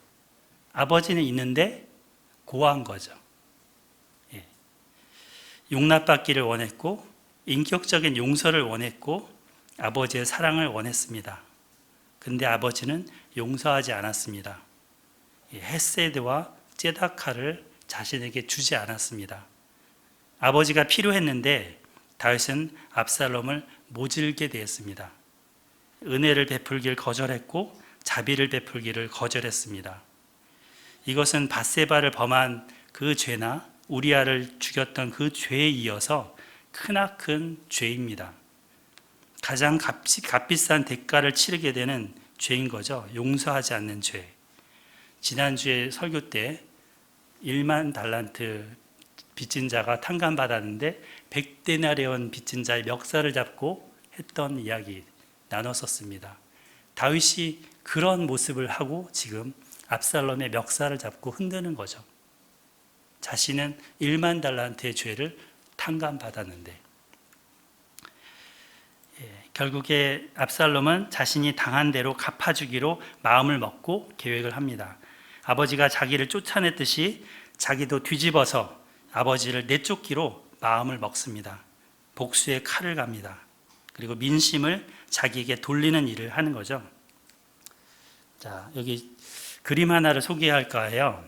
아버지는 있는데 고아인 거죠. 용납받기를 원했고, 인격적인 용서를 원했고, 아버지의 사랑을 원했습니다. 근데 아버지는 용서하지 않았습니다. 헤세드와 ጼ다카를 자신에게 주지 않았습니다. 아버지가 필요했는데 다윗은 압살롬을 모질게 되었습니다. 은혜를 베풀기를 거절했고 자비를 베풀기를 거절했습니다. 이것은 밧세바를 범한 그 죄나 우리아를 죽였던 그 죄에 이어서 크나큰 죄입니다. 가장 값비싼 대가를 치르게 되는 죄인 거죠. 용서하지 않는 죄. 지난주에 설교 때 1만 달란트 빚진 자가 탕감받았는데 100데나리온 빚진 자의 멱살을 잡고 했던 이야기 나눴었습니다. 다윗이 그런 모습을 하고 지금 압살롬의 멱살을 잡고 흔드는 거죠. 자신은 1만 달란트의 죄를 탕감받았는데, 결국에 압살롬은 자신이 당한 대로 갚아주기로 마음을 먹고 계획을 합니다. 아버지가 자기를 쫓아냈듯이 자기도 뒤집어서 아버지를 내쫓기로 마음을 먹습니다. 복수의 칼을 갑니다. 그리고 민심을 자기에게 돌리는 일을 하는 거죠. 자, 여기 그림 하나를 소개할까 해요.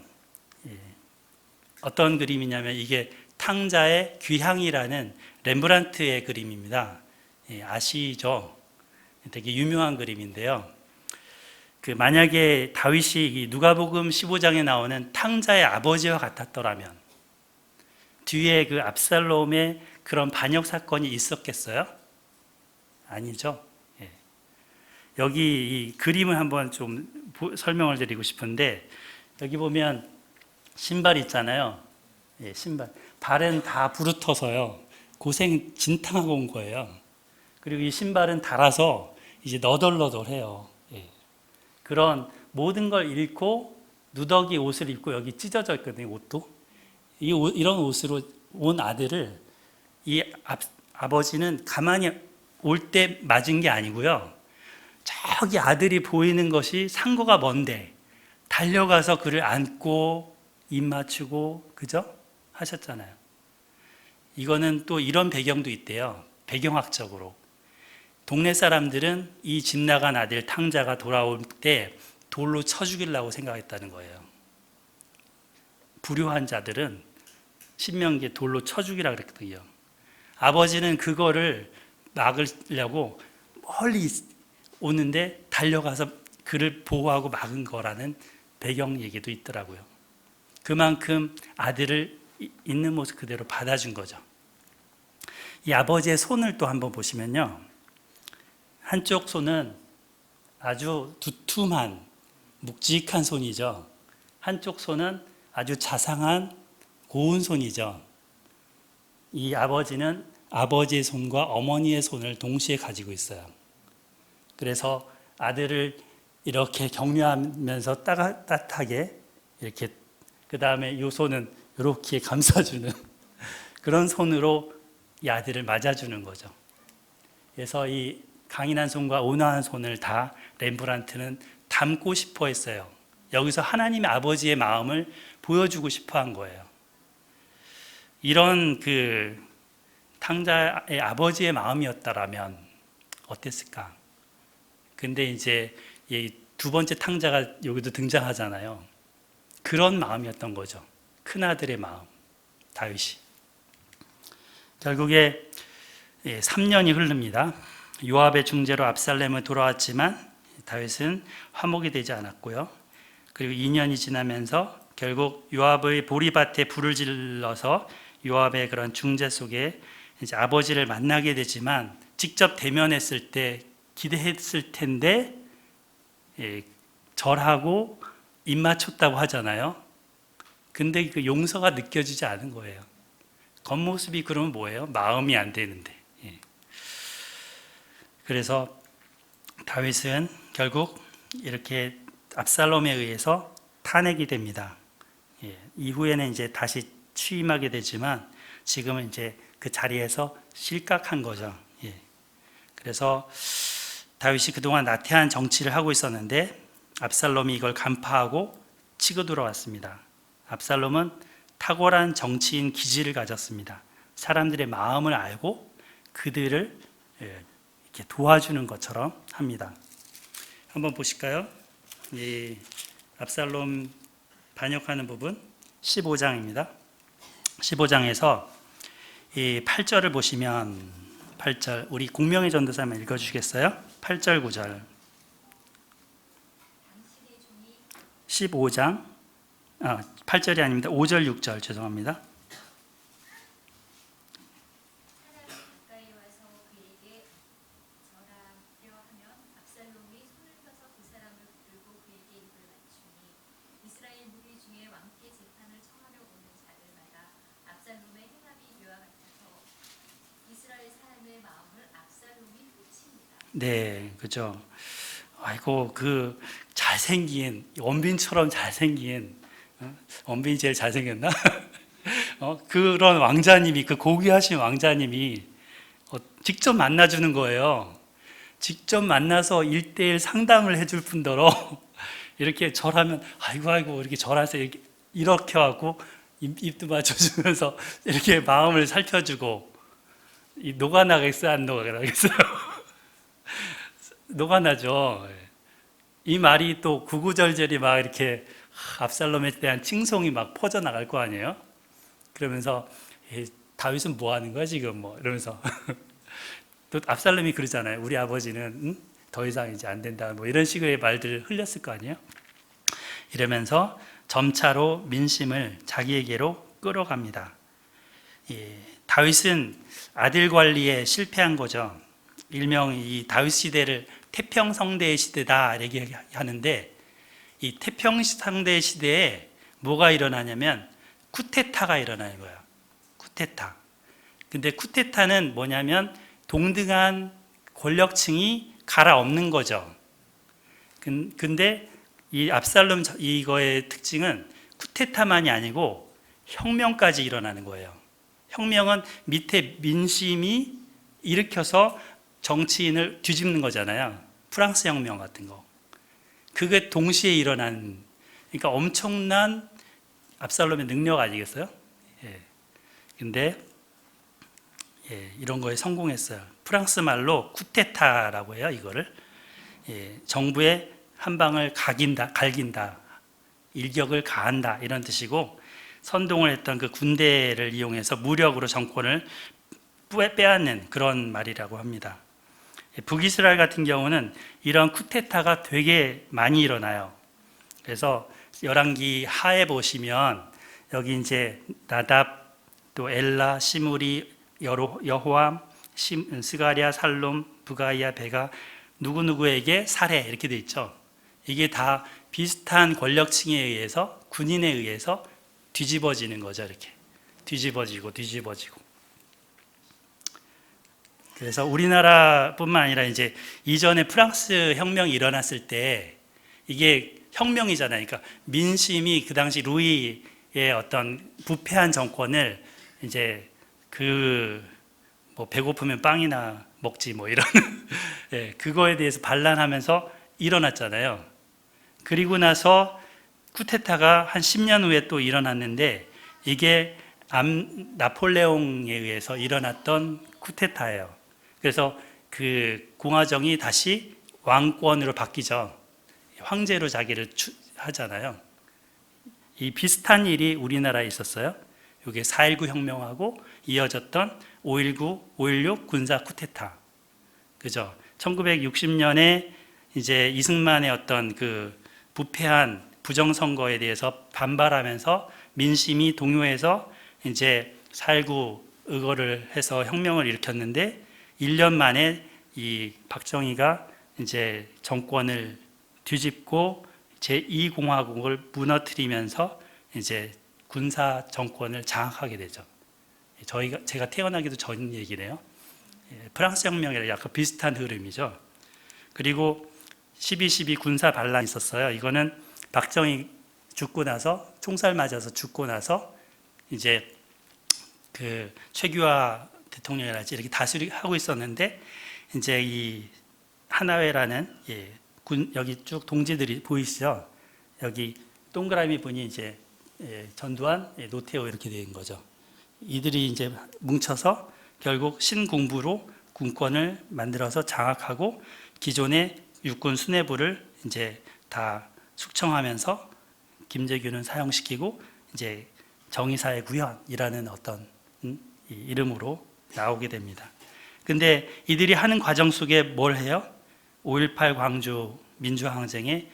어떤 그림이냐면 이게 탕자의 귀향이라는 렘브란트의 그림입니다. 아시죠? 되게 유명한 그림인데요. 만약에 다윗이 누가복음 15장에 나오는 탕자의 아버지와 같았더라면 뒤에 그 압살롬의 그런 반역 사건이 있었겠어요? 아니죠. 여기 이 그림을 한번 좀 설명을 드리고 싶은데, 여기 보면 신발 있잖아요. 신발. 발은 다 부르터서요. 고생 진탕하고 온 거예요. 그리고 이 신발은 닳아서 이제 너덜너덜해요. 그런 모든 걸 잃고 누더기 옷을 입고 여기 찢어져 있거든요. 옷도. 이런 옷으로 온 아들을 이 아버지는 가만히 올 때 맞은 게 아니고요. 저기 아들이 보이는 것이 상고가 먼데 달려가서 그를 안고 입 맞추고, 그죠? 하셨잖아요. 이거는 또 이런 배경도 있대요. 배경학적으로. 동네 사람들은 이 집 나간 아들 탕자가 돌아올 때 돌로 쳐 죽이려고 생각했다는 거예요. 불효한 자들은 신명기에 돌로 쳐 죽이라고 그랬거든요. 아버지는 그거를 막으려고 멀리 오는데 달려가서 그를 보호하고 막은 거라는 배경 얘기도 있더라고요. 그만큼 아들을 있는 모습 그대로 받아준 거죠. 이 아버지의 손을 또 한번 보시면요. 한쪽 손은 아주 두툼한 묵직한 손이죠. 한쪽 손은 아주 자상한 고운 손이죠. 이 아버지는 아버지의 손과 어머니의 손을 동시에 가지고 있어요. 그래서 아들을 이렇게 격려하면서 따뜻하게 이렇게, 그 다음에 이 손은 이렇게 감싸주는 그런 손으로 이 아들을 맞아주는 거죠. 그래서 이 강인한 손과 온화한 손을 다 렘브란트는 담고 싶어 했어요. 여기서 하나님의 아버지의 마음을 보여주고 싶어 한 거예요. 이런 그 탕자의 아버지의 마음이었다라면 어땠을까? 근데 이제 이 두 번째 탕자가 여기도 등장하잖아요. 그런 마음이었던 거죠. 큰아들의 마음, 다윗이. 결국에 3년이 흐릅니다. 요압의 중재로 압살롬은 돌아왔지만 다윗은 화목이 되지 않았고요. 그리고 2년이 지나면서 결국 요압의 보리밭에 불을 질러서 요압의 그런 중재 속에 이제 아버지를 만나게 되지만 직접 대면했을 때 기대했을 텐데 절하고 입 맞췄다고 하잖아요. 근데 그 용서가 느껴지지 않은 거예요. 겉모습이 그러면 뭐예요? 마음이 안 되는데. 그래서 다윗은 결국 이렇게 압살롬에 의해서 탄핵이 됩니다. 이후에는 이제 다시 취임하게 되지만 지금은 이제 그 자리에서 실각한 거죠. 그래서 다윗이 그동안 나태한 정치를 하고 있었는데 압살롬이 이걸 간파하고 치고 들어왔습니다. 압살롬은 탁월한 정치인 기질을 가졌습니다. 사람들의 마음을 알고 그들을 이렇게 도와주는 것처럼 합니다. 한번 보실까요? 이 압살롬 반역하는 부분 15장입니다. 15장에서 이 8절을 보시면 8절 우리 공명의 전도사님 읽어주시겠어요? 8절 9절 15장 8절이 아닙니다. 5절 6절 죄송합니다. 네, 그죠. 아이고 그 잘생긴 원빈처럼 잘생긴 원빈이 제일 잘생겼나? 그런 왕자님이 그 고귀하신 왕자님이 직접 만나주는 거예요. 직접 만나서 1대1 상담을 해줄 뿐더러 이렇게 절하면 아이고 이렇게 절해서 이렇게 하고 입도 맞춰주면서 이렇게 마음을 살펴주고 녹아나겠어요? 안 녹아나겠어요? 녹아나죠. 이 말이 또 구구절절이 막 이렇게 압살롬에 대한 칭송이 막 퍼져나갈 거 아니에요? 그러면서 다윗은 뭐 하는 거야 지금 뭐 이러면서 또 압살롬이 그러잖아요. 우리 아버지는 더 이상 이제 안 된다 뭐 이런 식의 말들을 흘렸을 거 아니에요? 이러면서 점차로 민심을 자기에게로 끌어갑니다. 다윗은 아들 관리에 실패한 거죠. 일명 이 다윗 시대를 태평성대의 시대다 얘기하는데 이 태평성대 시대에 뭐가 일어나냐면 쿠데타가 일어나는 거예요. 쿠데타. 근데 쿠데타는 뭐냐면 동등한 권력층이 갈아엎는 거죠. 근데 이 압살롬 이거의 특징은 쿠데타만이 아니고 혁명까지 일어나는 거예요. 혁명은 밑에 민심이 일으켜서 정치인을 뒤집는 거잖아요. 프랑스 혁명 같은 거. 그게 동시에 일어난, 그러니까 엄청난 압살롬의 능력 아니겠어요? 근데 이런 거에 성공했어요. 프랑스 말로 쿠데타라고 해요. 이거를 정부의 한 방을 갈긴다, 일격을 가한다 이런 뜻이고 선동을 했던 그 군대를 이용해서 무력으로 정권을 빼앗는 그런 말이라고 합니다. 북이스라엘 같은 경우는 이런 쿠데타가 되게 많이 일어나요. 그래서 열왕기 하에 보시면 여기 이제 나답, 또 엘라, 시므리, 여호암, 스가랴, 살롬, 부가이아, 베가 누구누구에게 살해 이렇게 돼 있죠. 이게 다 비슷한 권력층에 의해서 군인에 의해서 뒤집어지는 거죠. 이렇게 뒤집어지고 그래서 우리나라뿐만 아니라 이제 이전에 프랑스 혁명이 일어났을 때 이게 혁명이잖아요. 그러니까 민심이 그 당시 루이의 어떤 부패한 정권을 이제 뭐 배고프면 빵이나 먹지 뭐 이런 예, 그거에 대해서 반란하면서 일어났잖아요. 그리고 나서 쿠데타가 한 10년 후에 또 일어났는데 이게 나폴레옹에 의해서 일어났던 쿠데타예요. 그래서 그 공화정이 다시 왕권으로 바뀌죠. 황제로 자기를 하잖아요. 이 비슷한 일이 우리나라에 있었어요. 이게 4.19 혁명하고 이어졌던 5.16 군사 쿠데타. 그죠? 1960년에 이제 이승만의 어떤 그 부패한 부정선거에 대해서 반발하면서 민심이 동요해서 이제 4.19 의거를 해서 혁명을 일으켰는데 1년 만에 이 박정희가 이제 정권을 뒤집고 제2공화국을 무너뜨리면서 이제 군사 정권을 장악하게 되죠. 제가 태어나기도 전 얘기네요. 프랑스 혁명이랑 약간 비슷한 흐름이죠. 그리고 12.12 군사 반란이 있었어요. 이거는 박정희 죽고 나서 총살 맞아서 죽고 나서 이제 그 최규하 대통령이랄지 이렇게 다스리고 하고 있었는데 이제 이 하나회라는 여기 쭉 동지들이 보이시죠? 여기 동그라미 분이 이제 전두환, 노태우 이렇게 된 거죠. 이들이 이제 뭉쳐서 결국 신군부로 군권을 만들어서 장악하고 기존의 육군 수뇌부를 이제 다 숙청하면서 김재규는 사형시키고 이제 정의사회 구현이라는 어떤 이름으로 나오게 됩니다. 근데 이들이 하는 과정 속에 뭘 해요? 5.18 광주 민주항쟁에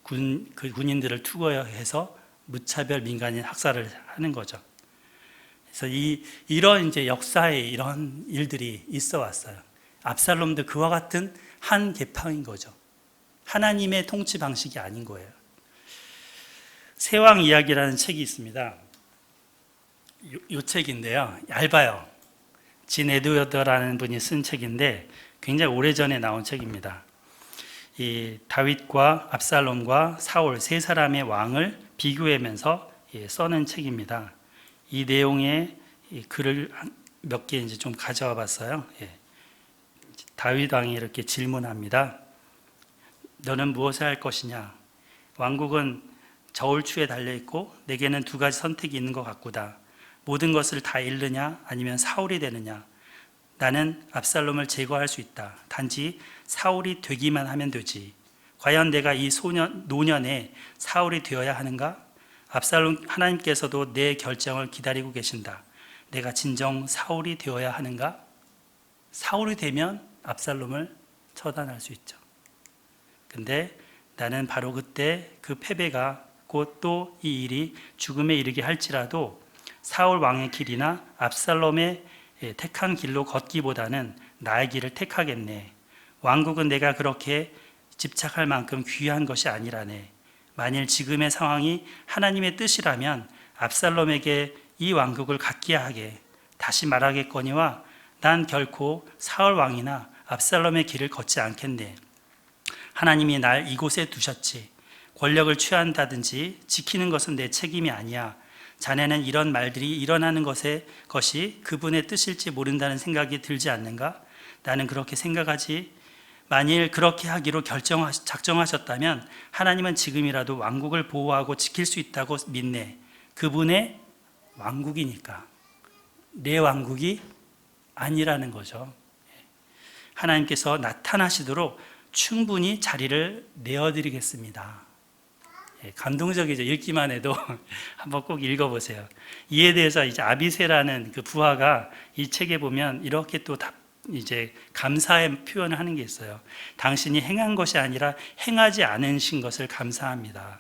그 군인들을 투고해서 무차별 민간인 학살을 하는 거죠. 그래서 이런 이제 역사에 이런 일들이 있어 왔어요. 압살롬도 그와 같은 한 계파인 거죠. 하나님의 통치 방식이 아닌 거예요. 세왕 이야기라는 책이 있습니다. 요 책인데요. 얇아요. 진 에드워드라는 분이 쓴 책인데 굉장히 오래전에 나온 책입니다. 이 다윗과 압살롬과 사울 세 사람의 왕을 비교하면서 써낸 책입니다. 이 내용의 글을 몇 개 이제 좀 가져와 봤어요. 다윗 왕이 이렇게 질문합니다. 너는 무엇을 할 것이냐? 왕국은 저울추에 달려 있고 내게는 두 가지 선택이 있는 것 같구나. 모든 것을 다 잃느냐 아니면 사울이 되느냐. 나는 압살롬을 제거할 수 있다. 단지 사울이 되기만 하면 되지. 과연 내가 이 노년에 사울이 되어야 하는가? 압살롬 하나님께서도 내 결정을 기다리고 계신다. 내가 진정 사울이 되어야 하는가? 사울이 되면 압살롬을 처단할 수 있죠. 근데 나는 바로 그때 그 패배가 곧 또 이 일이 죽음에 이르게 할지라도 사울 왕의 길이나 압살롬의 택한 길로 걷기보다는 나의 길을 택하겠네. 왕국은 내가 그렇게 집착할 만큼 귀한 것이 아니라네. 만일 지금의 상황이 하나님의 뜻이라면 압살롬에게 이 왕국을 갖게 하게. 다시 말하겠거니와 난 결코 사울 왕이나 압살롬의 길을 걷지 않겠네. 하나님이 날 이곳에 두셨지. 권력을 취한다든지 지키는 것은 내 책임이 아니야. 자네는 이런 말들이 일어나는 것이 그분의 뜻일지 모른다는 생각이 들지 않는가? 나는 그렇게 생각하지. 만일 그렇게 하기로 작정하셨다면 하나님은 지금이라도 왕국을 보호하고 지킬 수 있다고 믿네. 그분의 왕국이니까. 내 왕국이 아니라는 거죠. 하나님께서 나타나시도록 충분히 자리를 내어드리겠습니다. 감동적이죠. 읽기만 해도 한번 꼭 읽어보세요. 이에 대해서 이제 아비세라는 그 부하가 이 책에 보면 이렇게 또 이제 감사의 표현을 하는 게 있어요. 당신이 행한 것이 아니라 행하지 않으신 것을 감사합니다.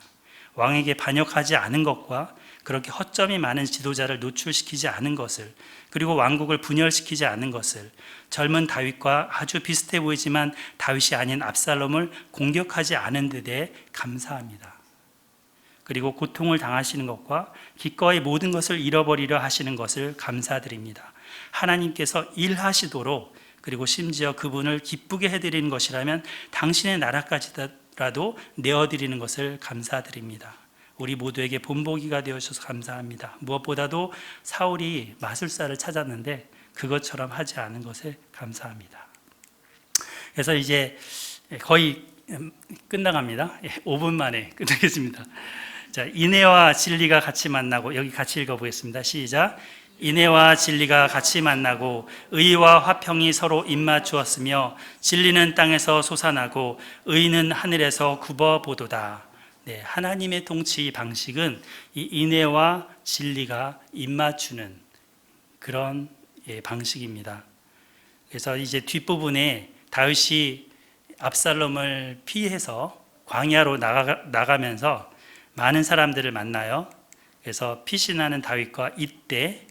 왕에게 반역하지 않은 것과 그렇게 허점이 많은 지도자를 노출시키지 않은 것을, 그리고 왕국을 분열시키지 않은 것을, 젊은 다윗과 아주 비슷해 보이지만 다윗이 아닌 압살롬을 공격하지 않은 데 대해 감사합니다. 그리고 고통을 당하시는 것과 기꺼이 모든 것을 잃어버리려 하시는 것을 감사드립니다. 하나님께서 일하시도록 그리고 심지어 그분을 기쁘게 해드리는 것이라면 당신의 나라까지라도 내어드리는 것을 감사드립니다. 우리 모두에게 본보기가 되어주셔서 감사합니다. 무엇보다도 사울이 마술사를 찾았는데 그것처럼 하지 않은 것에 감사합니다. 그래서 이제 거의 끝나갑니다. 5분 만에 끝내겠습니다. 자, 인애와 진리가 같이 만나고, 여기 같이 읽어보겠습니다. 시작. 인애와 진리가 같이 만나고 의와 화평이 서로 입맞추었으며 진리는 땅에서 솟아나고 의는 하늘에서 굽어보도다. 네, 하나님의 통치 방식은 이 인애와 진리가 입맞추는 그런 방식입니다. 그래서 이제 뒷부분에 다윗이 압살롬을 피해서 광야로 나가면서 많은 사람들을 만나요. 그래서 피신하는 다윗과 이때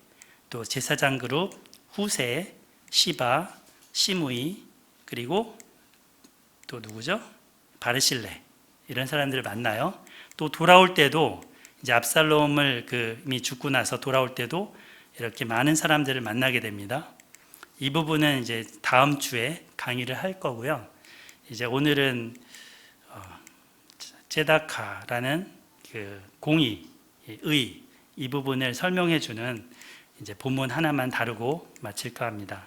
또 제사장 그룹 후세, 시바, 시므이 그리고 또 누구죠? 바르실레 이런 사람들을 만나요. 또 돌아올 때도 이제 압살롬을 이미 죽고 나서 돌아올 때도 이렇게 많은 사람들을 만나게 됩니다. 이 부분은 이제 다음 주에 강의를 할 거고요. 이제 오늘은 제다카라는 공의, 의 이 부분을 설명해 주는 이제 본문 하나만 다루고 마칠까 합니다.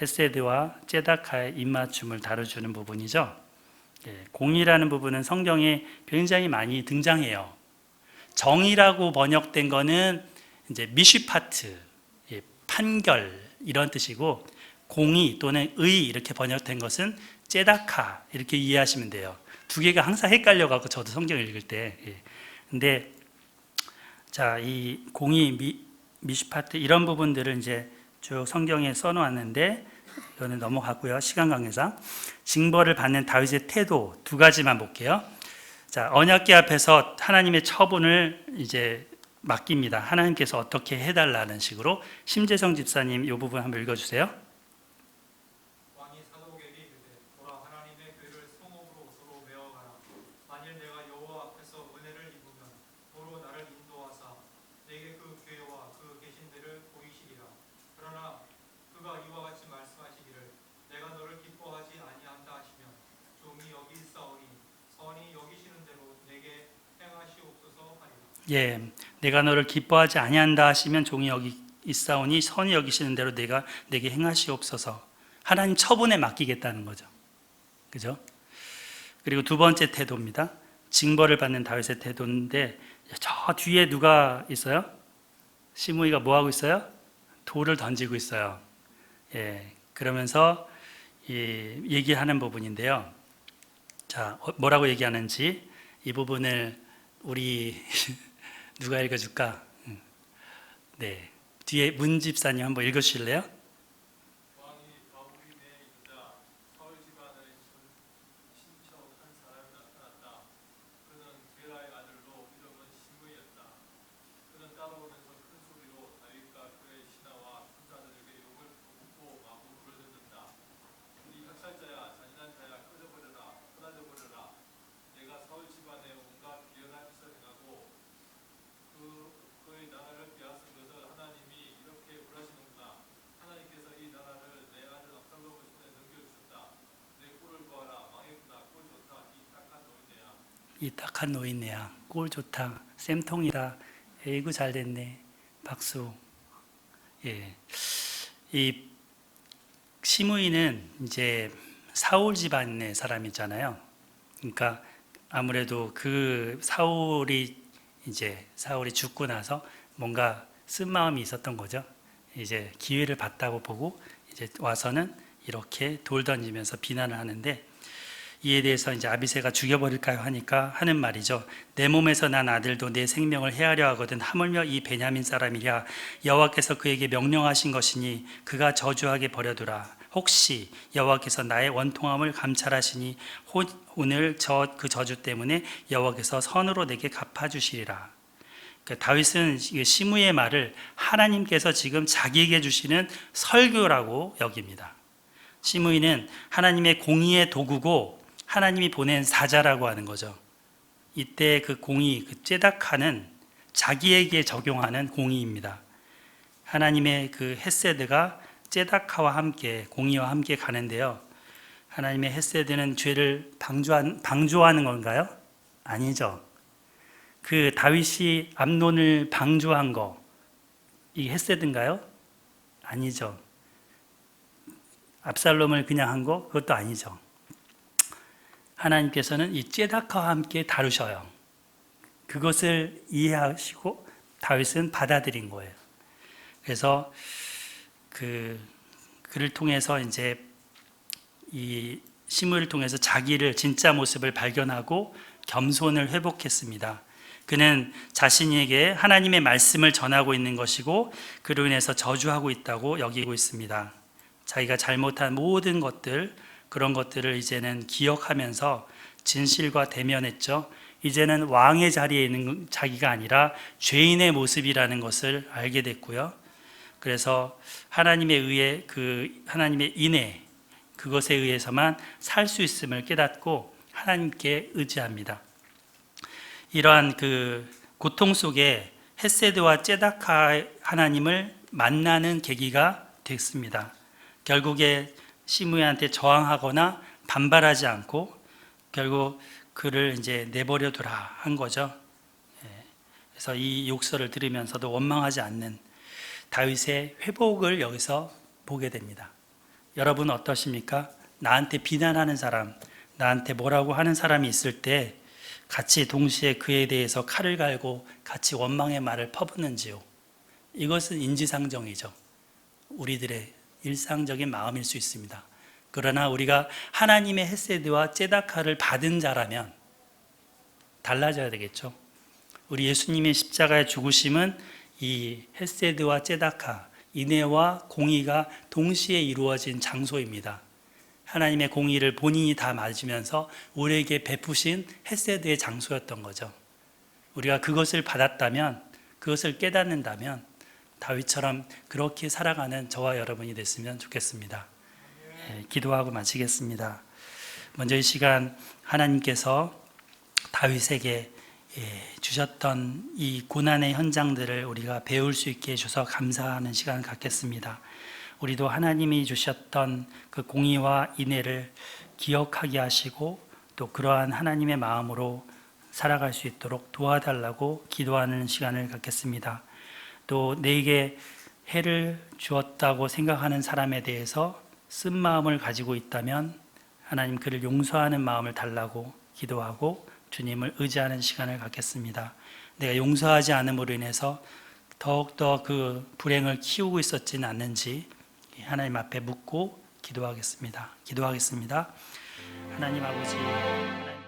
헤세드와 제다카의 입맞춤을 다뤄주는 부분이죠. 공의라는 부분은 성경에 굉장히 많이 등장해요. 정의라고 번역된 거는 이제 미슈파트, 판결 이런 뜻이고, 공의 또는 의 이렇게 번역된 것은 제다카 이렇게 이해하시면 돼요. 두 개가 항상 헷갈려가지고 저도 성경을 읽을 때. 근데 자, 이 공의, 미슈파트 이런 부분들을 이제 쭉 성경에 써놓았는데 이거는 넘어가고요. 시간 관계상 징벌을 받는 다윗의 태도 두 가지만 볼게요. 자, 언약궤 앞에서 하나님의 처분을 이제 맡깁니다. 하나님께서 어떻게 해달라는 식으로. 심재성 집사님 이 부분 한번 읽어주세요. 왕이 사독에게 이르되 보라 하나님의 궤를 성읍으로 서로 메어가라. 만일 내가 여호와 앞에서 은혜를 입으면 도로 나를 인도하사 내게 그 궤와 그 계신 데를 보이시리라. 그러나 그가 이와 같이 말씀하시기를 내가 너를 기뻐하지 아니한다 하시면 종이 여기 있사오니 선이 여기시는 대로 내게 행하시옵소서 하리라. 예, 내가 너를 기뻐하지 아니한다 하시면 종이 여기 있사오니 선이 여기시는 대로 내게 행하시옵소서. 하나님 처분에 맡기겠다는 거죠. 그죠? 그리고 두 번째 태도입니다. 징벌을 받는 다윗의 태도인데, 저 뒤에 누가 있어요? 시므이가 뭐 하고 있어요? 돌을 던지고 있어요. 예, 그러면서 얘기하는 부분인데요. 자, 뭐라고 얘기하는지 이 부분을 우리 누가 읽어줄까? 네, 뒤에 문 집사님 한번 읽어주실래요? 왕이 다윗에 이르자 사울 집안의 친척 한 사람이 나타났다. 그는 제라의 아들로 이름은 시므이였다. 그는 따라오면서 큰 소리로 다윗과 그의 신하와 군사들에게 욕을 퍼붓고 마구 물어뜯는다. 이 학살자야, 잔인한 자야, 끊어져버려라. 내가 사울 집안에 온갖 비열한 짓을 행하고 그의 나라를 빼앗은 것을 하나님이 이렇게 벌하시는구나. 하나님께서 이 나라를 내 아들 압살롬의 손에 넘겨주셨다. 내 꼴을 보아라. 망했구나. 꼴 좋다. 이 딱한 노인네야. 이 딱한 노인네야. 꼴 좋다. 쌤통이다. 에이구 잘 됐네. 박수. 예, 이 시므이는 이제 사울 집안의 사람이잖아요. 그러니까 아무래도 그 사울이 죽고 나서 뭔가 쓴 마음이 있었던 거죠. 이제 기회를 봤다고 보고 이제 와서는 이렇게 돌 던지면서 비난을 하는데, 이에 대해서 이제 아비새가 죽여버릴까요 하니까 하는 말이죠. 내 몸에서 난 아들도 내 생명을 해하려 하거든 하물며 이 베냐민 사람이랴. 여호와께서 그에게 명령하신 것이니 그가 저주하게 버려두라. 혹시 여호와께서 나의 원통함을 감찰하시니 오늘 그 저주 때문에 여호와께서 선으로 내게 갚아주시리라. 다윗은 시므이의 말을 하나님께서 지금 자기에게 주시는 설교라고 여깁니다. 시므이는 하나님의 공의의 도구고 하나님이 보낸 사자라고 하는 거죠. 이때 그 공의, 그 제다카는 자기에게 적용하는 공의입니다. 하나님의 그 헤세드가 째다카와 함께, 공의와 함께 가는데요. 하나님의 헤세드는 죄를 방조하는 건가요? 아니죠. 그 다윗이 암논을 방조한 거, 이게 헤세드인가요? 아니죠. 압살롬을 그냥 한 거, 그것도 아니죠. 하나님께서는 이 째다카와 함께 다루셔요. 그것을 이해하시고 다윗은 받아들인 거예요. 그래서 그를 통해서 이제 이 시므를 통해서 자기를 진짜 모습을 발견하고 겸손을 회복했습니다. 그는 자신에게 하나님의 말씀을 전하고 있는 것이고 그로 인해서 저주하고 있다고 여기고 있습니다. 자기가 잘못한 모든 것들, 그런 것들을 이제는 기억하면서 진실과 대면했죠. 이제는 왕의 자리에 있는 자기가 아니라 죄인의 모습이라는 것을 알게 됐고요. 그래서 하나님에 의해 하나님의 인애, 그것에 의해서만 살 수 있음을 깨닫고 하나님께 의지합니다. 이러한 고통 속에 헤세드와 째다카 하나님을 만나는 계기가 됐습니다. 결국에 시므야한테 저항하거나 반발하지 않고 결국 그를 이제 내버려 두라 한 거죠. 그래서 이 욕설을 들으면서도 원망하지 않는 다윗의 회복을 여기서 보게 됩니다. 여러분 어떠십니까? 나한테 비난하는 사람, 나한테 뭐라고 하는 사람이 있을 때 같이 동시에 그에 대해서 칼을 갈고 같이 원망의 말을 퍼붓는지요? 이것은 인지상정이죠. 우리들의 일상적인 마음일 수 있습니다. 그러나 우리가 하나님의 헤세드와 째다카를 받은 자라면 달라져야 되겠죠. 우리 예수님의 십자가의 죽으심은 이 헤세드와 째다카, 인애와 공의가 동시에 이루어진 장소입니다. 하나님의 공의를 본인이 다 맞으면서 우리에게 베푸신 헤세드의 장소였던 거죠. 우리가 그것을 받았다면, 그것을 깨닫는다면 다윗처럼 그렇게 살아가는 저와 여러분이 됐으면 좋겠습니다. 기도하고 마치겠습니다. 먼저 이 시간 하나님께서 다윗에게 주셨던 이 고난의 현장들을 우리가 배울 수 있게 해주셔서 감사하는 시간을 갖겠습니다. 우리도 하나님이 주셨던 그 공의와 인애를 기억하게 하시고 또 그러한 하나님의 마음으로 살아갈 수 있도록 도와달라고 기도하는 시간을 갖겠습니다. 또 내게 해를 주었다고 생각하는 사람에 대해서 쓴 마음을 가지고 있다면 하나님 그를 용서하는 마음을 달라고 기도하고 주님을 의지하는 시간을 갖겠습니다. 내가 용서하지 않음으로 인해서 더욱더 그 불행을 키우고 있었지는 않는지 하나님 앞에 묻고 기도하겠습니다. 하나님 아버지, 하나님